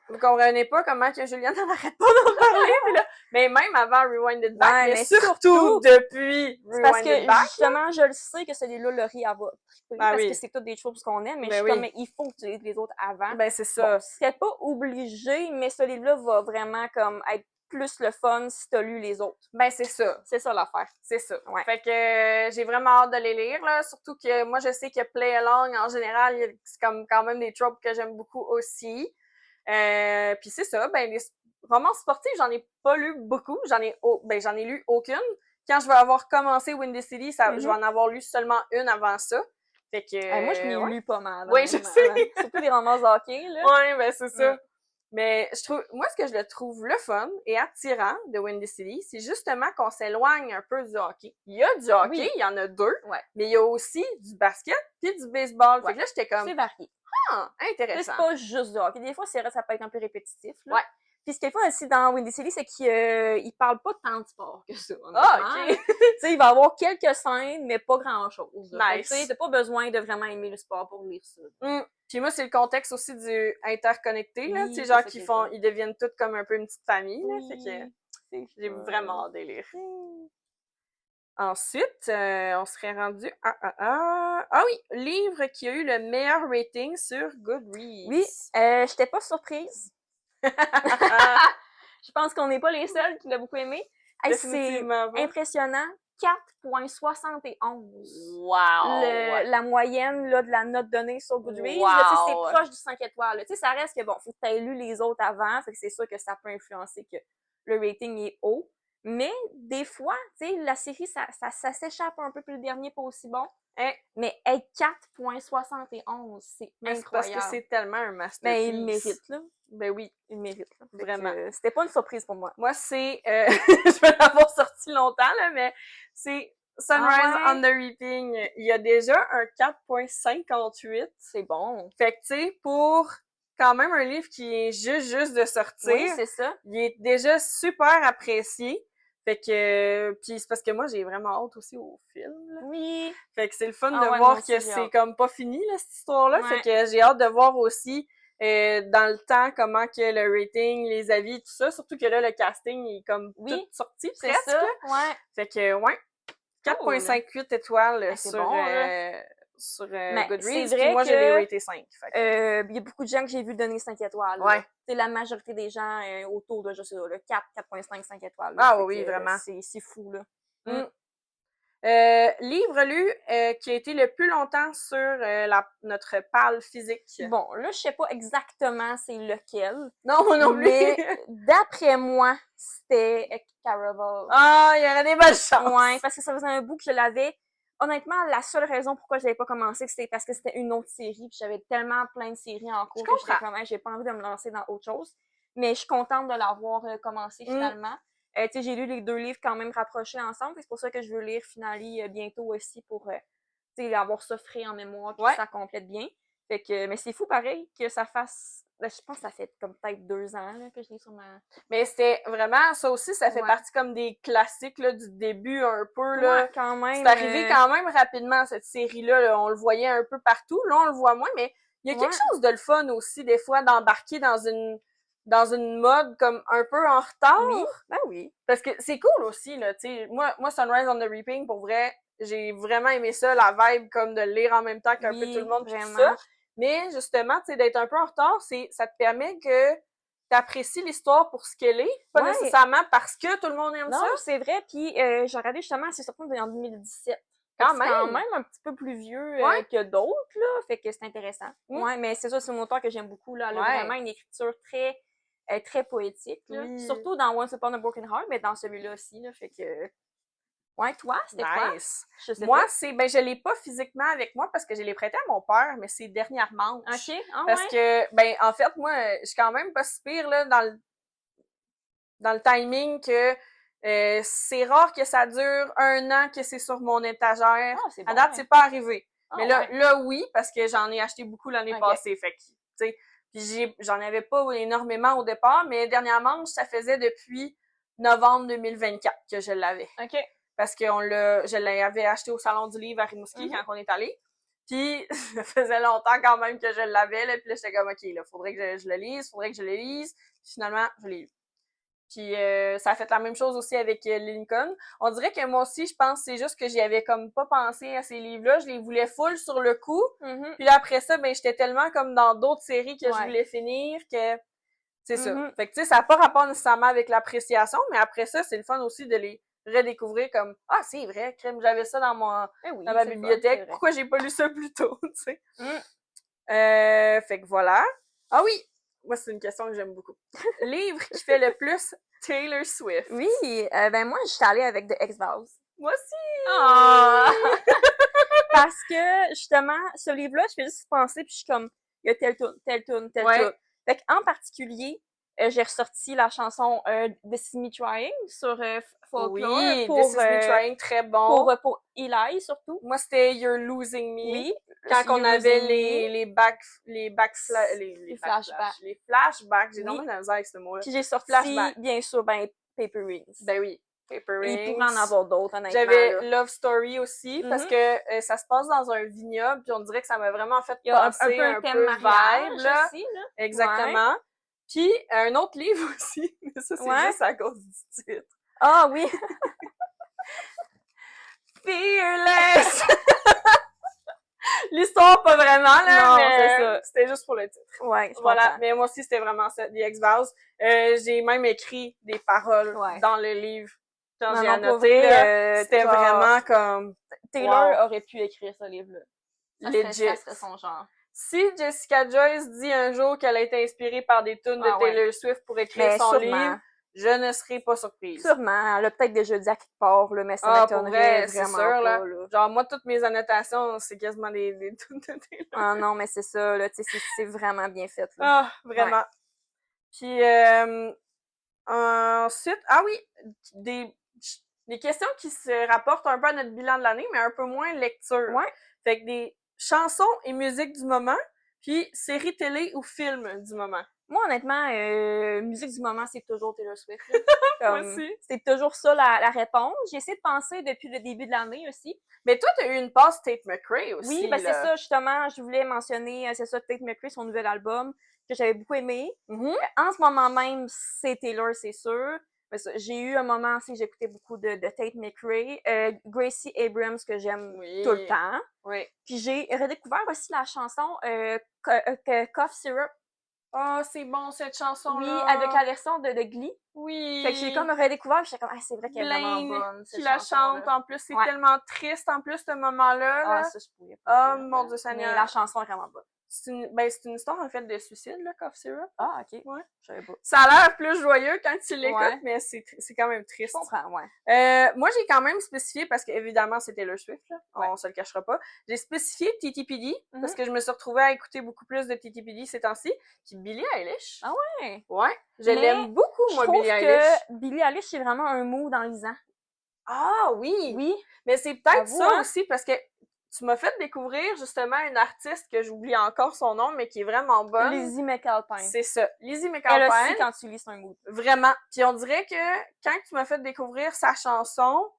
vous comprenez pas comment que Juliane n'arrête pas d'en parler. Puis là, mais même avant Rewind It Back, mais surtout depuis Rewind It Back. Parce que, justement, je le sais que celui-là, Laurie, elle va triper. Parce que c'est toutes des choses qu'on aime. Mais je suis comme, mais il faut que tu lises les autres avant. Ben, c'est ça. Bon, c'est pas obligé, mais celui-là va vraiment comme être plus le fun si t'as lu les autres. Ben, c'est ça. C'est ça l'affaire. C'est ça. Ouais. Fait que j'ai vraiment hâte de les lire, là. Surtout que moi, je sais que Play Along, en général, c'est comme quand même des tropes que j'aime beaucoup aussi. Puis c'est ça, ben les romans sportifs, j'en ai pas lu beaucoup. J'en ai lu aucune. Quand je vais avoir commencé Windy City, je vais en avoir lu seulement une avant ça. Fait que moi, je l'ai lu pas mal. Oui, je sais. Surtout des romans hockey, là. Ouais, ben c'est ça. Mais moi, ce que je le trouve le fun et attirant de Windy City, c'est justement qu'on s'éloigne un peu du hockey. Il y a du hockey, il y en a 2, mais il y a aussi du basket puis du baseball. Fait que là, j'étais comme... C'est varié. Ah, intéressant. C'est pas juste du hockey. Des fois, c'est vrai, ça peut être un peu répétitif, là. Ouais. Puis ce qui est fun aussi dans Windy City, c'est qu'il parle pas tant de sport que ça. Ah, ok. Tu sais, il va y avoir quelques scènes, mais pas grand-chose. Nice. Tu sais, t'as pas besoin de vraiment aimer le sport pour lire ça. Puis moi, c'est le contexte aussi du interconnecté, là. Tu sais, genre ils deviennent tous comme un peu une petite famille, là. Fait que j'ai vraiment hâte de lire. Ensuite, on serait rendu ah oui, livre qui a eu le meilleur rating sur Goodreads. Oui, j'étais pas surprise. Je pense qu'on n'est pas les seuls qui l'ont beaucoup aimé. Hey, c'est impressionnant. 4.71. Wow! La moyenne là, de la note donnée sur Goodreads. Wow. C'est proche du 5 étoiles. Tu sais, ça reste que, bon, faut que tu aies lu les autres avant. Fait que c'est sûr que ça peut influencer que le rating est haut. Mais des fois, tu sais, la série, ça s'échappe un peu, puis le dernier pas aussi bon. Mais 4.71, c'est incroyable. Parce que c'est tellement un masterpiece. Mais il mérite, là. Ben oui, il mérite. Là. Vraiment. C'était pas une surprise pour moi. Moi, c'est... je vais l'avoir sorti longtemps, là, mais c'est Sunrise on the Reaping. Il y a déjà un 4.58. C'est bon. Fait que, tu sais, pour quand même un livre qui est juste de sortir... Oui, c'est ça. Il est déjà super apprécié. Fait que... Puis c'est parce que moi, j'ai vraiment hâte aussi au film. Là. Oui. Fait que c'est le fun de voir que c'est comme pas fini, là, cette histoire-là. Fait que j'ai hâte de voir aussi... dans le temps, comment que le rating, les avis, tout ça. Surtout que là, le casting est comme tout sorti presque. C'est ça, ouais. Fait que, 4.58 étoiles sur Goodreads. C'est vrai moi, je l'ai raté 5. Il y a beaucoup de gens que j'ai vu donner 5 étoiles. Ouais. C'est la majorité des gens autour de, je sais pas, le 4, 4.5, 5 étoiles. Là. Ah oui, vraiment. C'est fou, là. Livre lu qui a été le plus longtemps sur notre pile physique. Bon, là, je sais pas exactement c'est lequel. Non, moi non plus. Mais d'après moi, c'était Caraval. Ah, il y aurait des bonnes chances. Ouais, parce que ça faisait un bout que je l'avais. Honnêtement, la seule raison pourquoi je l'avais pas commencé, c'était parce que c'était une autre série, puis j'avais tellement plein de séries en cours que j'étais comme, j'ai pas envie de me lancer dans autre chose. Mais je suis contente de l'avoir commencé finalement. Tu sais, j'ai lu les 2 livres quand même rapprochés ensemble, c'est pour ça que je veux lire Finale bientôt aussi pour, tu sais, avoir ça frais en mémoire, puis que ça complète bien. Fait que, mais c'est fou pareil que ça fasse, je pense que ça fait comme peut-être 2 ans là, que je l'ai sur ma... Mais c'était vraiment, ça aussi, ça fait partie comme des classiques là, du début un peu. Là. Ouais, quand même. C'est arrivé quand même rapidement, cette série-là. Là. On le voyait un peu partout. Là, on le voit moins, mais il y a quelque chose de le fun aussi, des fois, d'embarquer dans une mode comme un peu en retard. Oui, ben oui. Parce que c'est cool aussi, là, tu sais. Moi, Sunrise on the Reaping, pour vrai, j'ai vraiment aimé ça, la vibe comme de lire en même temps qu'un peu tout le monde, tout ça. Mais justement, tu sais, d'être un peu en retard, ça te permet que t'apprécies l'histoire pour ce qu'elle est, pas nécessairement parce que tout le monde aime ça. Non, c'est vrai, puis j'ai regardé justement, c'est sorti en 2017. Quand même! C'est quand même un petit peu plus vieux que d'autres, là, fait que c'est intéressant. Ouais, mais c'est ça, c'est un auteur que j'aime beaucoup, là. Elle a vraiment une écriture très poétique, là. Surtout dans Once Upon a Broken Heart, mais dans celui-là aussi, là, fait que... Ouais, toi, c'était quoi? Moi, je l'ai pas physiquement avec moi parce que je l'ai prêté à mon père, mais c'est Dernière Manche. OK, parce que, en fait, moi, je suis quand même pas si pire, là, dans le timing que c'est rare que ça dure 1 an que c'est sur mon étagère. À date, c'est pas arrivé. Mais là, oui, parce que j'en ai acheté beaucoup l'année passée. Fait que, tu sais, puis j'en avais pas énormément au départ, mais Dernière Manche, ça faisait depuis novembre 2024 que je l'avais. OK. Parce que je l'avais acheté au Salon du Livre à Rimouski quand on est allé. Puis, ça faisait longtemps quand même que je l'avais, là. Puis là, j'étais comme, OK, là, faudrait que je le lise. Puis finalement, je l'ai lu. Puis ça a fait la même chose aussi avec Lincoln. On dirait que moi aussi, je pense, c'est juste que j'y avais comme pas pensé à ces livres-là. Je les voulais full sur le coup. Puis là, après ça, j'étais tellement comme dans d'autres séries que je voulais finir que... C'est ça. Fait que, tu sais, ça n'a pas rapport nécessairement avec l'appréciation, mais après ça, c'est le fun aussi de les redécouvrir comme « Ah, c'est vrai, crème, j'avais ça dans ma bibliothèque. Pourquoi j'ai pas lu ça plus tôt? » Tu sais. Fait que voilà. Ah oui! Moi, c'est une question que j'aime beaucoup. Livre qui fait le plus Taylor Swift. Oui, moi, je suis allée avec The X-Files. Moi aussi! Parce que, justement, ce livre-là, je fais juste penser, puis je suis comme, il y a telle tune. Fait qu'en particulier, j'ai ressorti la chanson This Is Me Trying sur Folklore. Oui, This Is Me Trying, très bon. Pour Eli, surtout. Moi, c'était You're Losing Me. Oui. Quand on avait les flashbacks. J'ai dormi dans la misère avec ce mot-là. Puis j'ai sorti, bien sûr, Paper Rings. Ben oui. Paper Rings. Il pourrait en avoir d'autres, honnêtement. J'avais Love Story aussi, parce que ça se passe dans un vignoble, puis on dirait que ça m'a vraiment fait penser un peu vibe, là. Aussi, là. Exactement. Puis un autre livre aussi, mais ça, c'est juste à cause du titre. Ah oui! Fearless! L'histoire, pas vraiment, là, non, mais c'était juste pour le titre. Ouais, voilà. Mais moi aussi, c'était vraiment ça, The X-Files. J'ai même écrit des paroles dans le livre. Quand j'ai annoté, c'était vraiment comme... Taylor aurait pu écrire ce livre-là. Legit. Ça serait son genre. Si Jessica Joyce dit un jour qu'elle a été inspirée par des tunes de Taylor Swift pour écrire son livre, je ne serai pas surprise. Sûrement. Elle a peut-être déjà dit à quelque part, là, mais ça m'étonnerait vraiment sûr, pas. Là. Genre, moi, toutes mes annotations, c'est quasiment des tunes de Taylor. Ah non, mais c'est ça, là. Tu sais, c'est vraiment bien fait, là. Ah, vraiment. Puis, ensuite, des questions qui se rapportent un peu à notre bilan de l'année, mais un peu moins lecture. Ouais. Fait que des chansons et musique du moment, puis séries télé ou films du moment. Moi, honnêtement, musique du moment, c'est toujours Taylor Swift. Moi aussi. C'est toujours ça la réponse. J'ai essayé de penser depuis le début de l'année aussi. Mais toi, t'as eu une passe Tate McRae aussi. Oui, c'est ça, justement. Je voulais mentionner, c'est ça, Tate McRae, son nouvel album, que j'avais beaucoup aimé. En ce moment même, c'est Taylor, c'est sûr. J'ai eu un moment aussi, j'écoutais beaucoup de Tate McRae. Gracie Abrams, que j'aime tout le temps. Oui. Puis j'ai redécouvert aussi la chanson Cough Syrup. Ah, c'est bon, cette chanson-là. Oui, avec la version de Glee. Oui. Fait que j'ai comme redécouvert, j'étais comme, c'est vrai qu'elle est vraiment bonne, qui la chante, en plus, c'est tellement triste, en plus, ce moment-là. Ah, ça, je pouvais pas. Oh, mon Dieu Seigneur. Mais la chanson est vraiment bonne. C'est une histoire, en fait, de suicide, là, Cough Syrup. Ah, OK. Ouais. Je savais pas. Ça a l'air plus joyeux quand tu l'écoutes, mais c'est quand même triste. Je comprends, ouais. Moi, j'ai quand même spécifié, parce qu'évidemment, c'est Taylor Swift, là. On se le cachera pas. J'ai spécifié TTPD, parce que je me suis retrouvée à écouter beaucoup plus de TTPD ces temps-ci. Puis Billie Eilish. Ah ouais? Ouais. Je l'aime beaucoup, moi, Billie Eilish. Je trouve que Billie Eilish, c'est vraiment un mood enlisant. Ah oui! Oui. Mais c'est peut-être ça aussi, parce que tu m'as fait découvrir justement une artiste que j'oublie encore son nom, mais qui est vraiment bonne. Lizzie McAlpine. C'est ça. Lizzie McAlpine. Elle aussi, quand tu lis, c'est un mood. Vraiment. Puis on dirait que quand tu m'as fait découvrir sa chanson,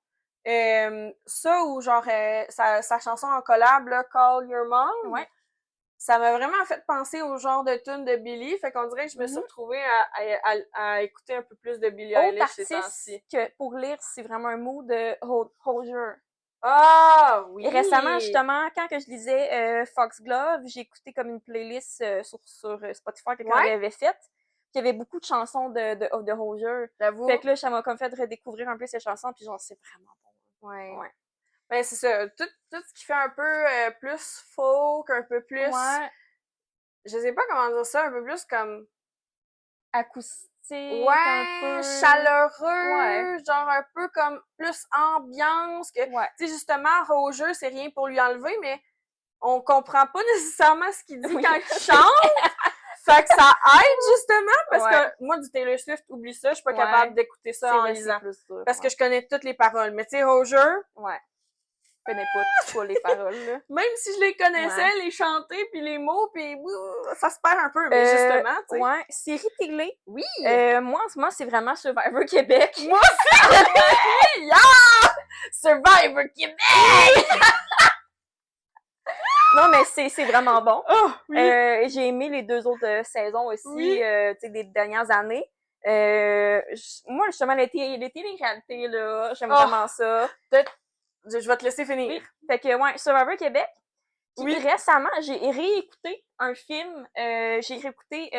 ça ou genre sa chanson en collab, là, Call Your Mom, ça m'a vraiment fait penser au genre de tune de Billie. Fait qu'on dirait que je me suis retrouvée à écouter un peu plus de Billie Eilish ces temps-ci. Que pour lire, c'est vraiment un mood de Hozier. Ah oui! Et récemment, justement, quand que je lisais Foxglove, j'ai écouté comme une playlist sur Spotify que quelqu'un avait faite. il y avait beaucoup de chansons de Hozier. J'avoue. Fait que là, ça m'a comme fait redécouvrir un peu ces chansons, puis genre, c'est vraiment bon. Ouais. Ben, c'est ça. Tout ce qui fait un peu plus folk, un peu plus... Ouais. Je sais pas comment dire ça, un peu plus comme... Acoustique, un peu... chaleureux, genre un peu comme plus ambiance. Que, tu sais, justement, Hozier, c'est rien pour lui enlever, mais on comprend pas nécessairement ce qu'il dit quand il chante. Fait que ça aide, justement, parce que moi, du Taylor Swift, oublie ça, je suis pas capable d'écouter ça en lisant. Parce que je connais toutes les paroles. Mais tu sais, Hozier... Je connais pas les paroles, là. Même si je les connaissais, les chanter, puis les mots, puis ça se perd un peu, mais justement, tu sais. Ouais, série télé. Oui! Moi, en ce moment, c'est vraiment Survivor Québec. Moi aussi! Yeah! Survivor Québec! Non, mais c'est vraiment bon. Oh, oui. J'ai aimé les 2 autres saisons aussi, tu sais, des dernières années. Moi, justement, les télé-réalités, là, j'aime vraiment ça. Je vais te laisser finir. Oui. Fait que, Survivor Québec. Puis récemment, j'ai réécouté un film. J'ai réécouté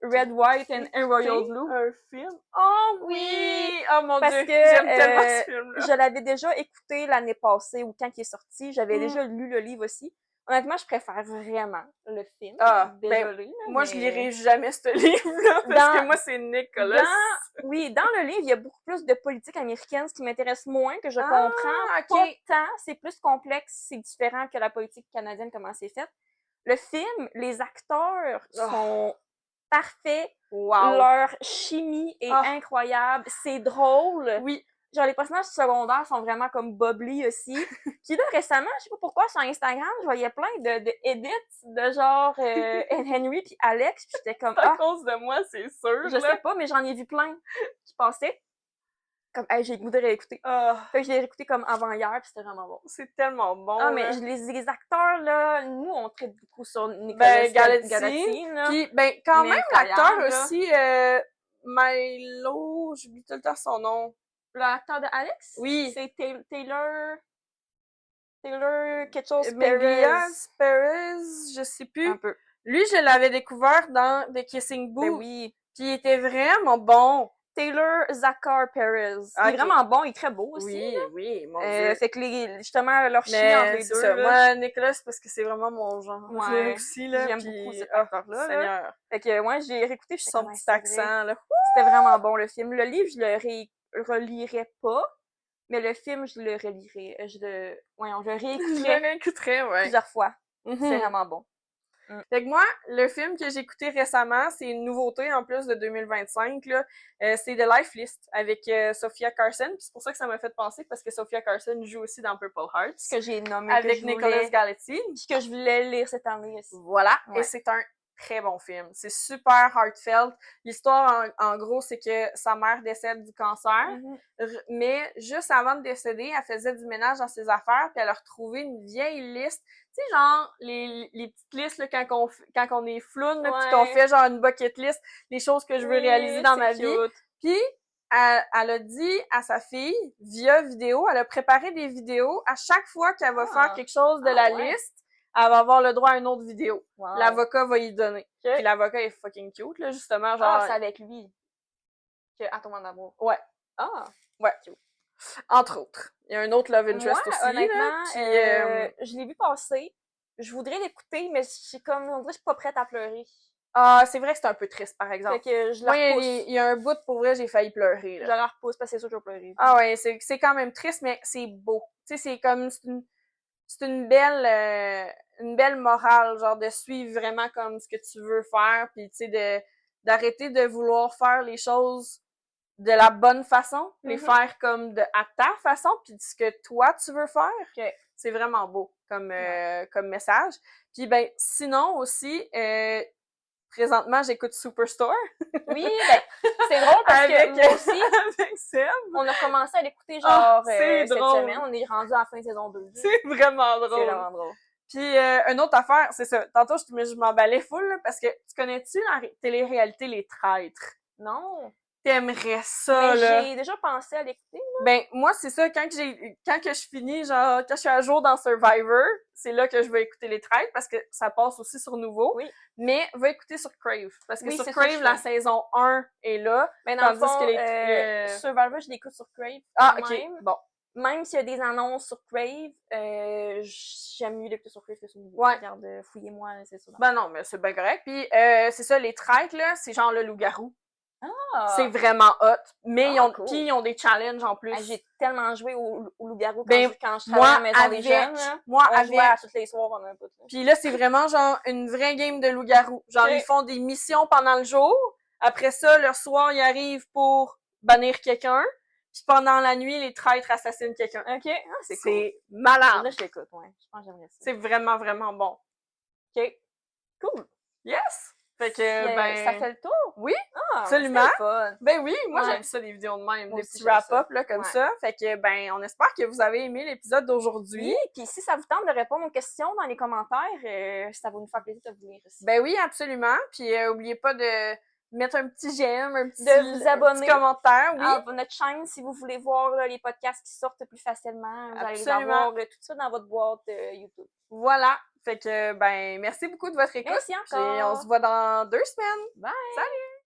Red, White and Royal Blue. Un film? Oh oui! Oh mon Dieu! Que, j'aime tellement ce film-là. Je l'avais déjà écouté l'année passée ou quand il est sorti. J'avais déjà lu le livre aussi. Honnêtement, je préfère vraiment le film. Désolée. Moi, je lirai jamais ce livre-là parce que moi, c'est Nicolas. Dans le livre, il y a beaucoup plus de politique américaine, ce qui m'intéresse moins, que je comprends. Pas tant. C'est plus complexe, c'est différent que la politique canadienne, comment c'est fait. Le film, les acteurs sont parfaits. Leur chimie est incroyable. C'est drôle. Oui. Genre, les personnages secondaires sont vraiment comme bubbly aussi. Puis là, récemment, je sais pas pourquoi, sur Instagram, je voyais plein de edits de genre Henry puis Alex, puis j'étais comme... à cause de moi, c'est sûr. Je sais pas, mais j'en ai vu plein qui passaient. Comme, j'ai le goût de réécouter. Fait que je l'ai réécouté comme avant-hier, puis c'était vraiment bon. C'est tellement bon. Mais les acteurs, là, nous, on traite beaucoup sur Nicolas Galitzine. Puis, quand même, l'acteur aussi, Milo, j'oublie tout le temps son nom. L'acteur de Alex? Oui. C'est Taylor quelque chose Perez, je sais plus. Un peu. Lui, je l'avais découvert dans The Kissing Booth. Oui. Puis il était vraiment bon. Taylor Zachar Perez. Il est vraiment bon, il est très beau aussi. Oui, mon Dieu. Fait que justement, leur chimie entre les deux. Ça. Moi, Nicolas, c'est parce que c'est vraiment mon genre. Ouais. Aussi, là. J'aime beaucoup cet acteur-là. Seigneur. Fait que, j'ai réécouté. Son petit accent, là. C'était vraiment bon, le film. Le livre, je le relirais pas. Mais le film, je le relirais. Je le réécouterais. Plusieurs fois. C'est vraiment bon. Fait que moi, le film que j'ai écouté récemment, c'est une nouveauté en plus de 2025, là. C'est The Life List avec Sophia Carson. Puis c'est pour ça que ça m'a fait penser, parce que Sophia Carson joue aussi dans Purple Hearts. Que j'ai nommé. Avec Nicolas Galitzine. Puis que je voulais lire cette année aussi. Voilà. Et c'est un très bon film. C'est super heartfelt. L'histoire, en gros, c'est que sa mère décède du cancer, mais juste avant de décéder, elle faisait du ménage dans ses affaires, puis elle a retrouvé une vieille liste. Tu sais, genre, les petites listes, là, quand on est floune, puis qu'on fait genre une bucket list, les choses que je veux réaliser dans ma vie. Puis, elle a dit à sa fille, via vidéo, elle a préparé des vidéos. À chaque fois qu'elle va faire quelque chose de la liste, elle va avoir le droit à une autre vidéo. L'avocat va y donner. Puis l'avocat est fucking cute, là, justement, genre... c'est avec lui. À ton d'amour. Ouais. Ouais. Cute. Entre autres. Il y a un autre love interest aussi, honnêtement, je l'ai vu passer. Je voudrais l'écouter, mais on dirait que je suis pas prête à pleurer. C'est vrai que c'est un peu triste, par exemple. Fait que je la repousse. Il y a un bout, pour vrai, j'ai failli pleurer, là. Je la repousse parce que c'est sûr que je vais pleurer. Ouais, c'est quand même triste, mais c'est beau. Tu sais, c'est comme... C'est une belle morale, genre de suivre vraiment comme ce que tu veux faire, puis tu sais d'arrêter de vouloir faire les choses de la bonne façon, les faire comme à ta façon, puis ce que toi tu veux faire. C'est vraiment beau comme message. Puis sinon aussi, présentement j'écoute Superstore. Oui, c'est drôle parce que moi aussi, avec Seb, on a commencé à l'écouter genre cette drôle. semaine, on est rendu à la fin de saison 2. C'est vraiment drôle. C'est vraiment drôle. Puis une autre affaire, c'est ça. Tantôt je m'emballais full là, parce que tu connais-tu la télé-réalité Les Traîtres? Non. t'aimerais ça, là. J'ai déjà pensé à l'écouter, là. Ben, moi, c'est ça, quand que je finis, genre, quand je suis à jour dans Survivor, c'est là que je vais écouter les trailers, parce que ça passe aussi sur Nouveau. Oui. Mais, va écouter sur Crave. Parce que Oui, sur c'est Crave, la saison 1 est là. Mais dans le tandis fond, que Survivor, je l'écoute sur Crave. Ah, ok. Même. Bon. Même s'il y a des annonces sur Crave, j'aime mieux l'écouter sur Crave que sur Nouveau. Ouais. Regarde, fouillez-moi, c'est ça. Ben non, mais c'est bien correct. Puis, c'est ça, les treks, là, c'est genre le loup-garou. Ah! C'est vraiment hot. Mais cool. puis ils ont des challenges en plus. Ah, j'ai tellement joué au loup-garou quand je travaillais moi, à la maison des jeunes. Là, on jouait à tous les soirs pendant un bout. Puis là, c'est vraiment genre une vraie game de loup-garou. Genre, ils font des missions pendant le jour. Après ça, le soir, ils arrivent pour bannir quelqu'un. Puis pendant la nuit, les traîtres assassinent quelqu'un. OK. Ah, c'est cool. C'est malade. Là, je l'écoute, ouais. Je pense que j'aimerais ça. C'est vraiment, vraiment bon. OK. Cool. Yes! Fait que, ben... Ça fait le tour? Oui, ah, absolument. Fun. Ben oui, moi ouais. j'aime ça, des vidéos de même, moi des petits aussi, wrap-up, là, comme ça. Fait que, ben, on espère que vous avez aimé l'épisode d'aujourd'hui. Oui, puis si ça vous tente de répondre aux questions dans les commentaires, ça va nous faire plaisir de vous lire aussi. Ben oui, absolument. Puis, oubliez pas de mettre un petit j'aime, de vous abonner, un petit commentaire, oui. À notre chaîne si vous voulez voir là, les podcasts qui sortent plus facilement. Vous allez les avoir tout de suite dans votre boîte YouTube. Voilà. Fait que, ben, merci beaucoup de votre écoute. Merci encore. Et on se voit dans 2 semaines. Bye! Salut!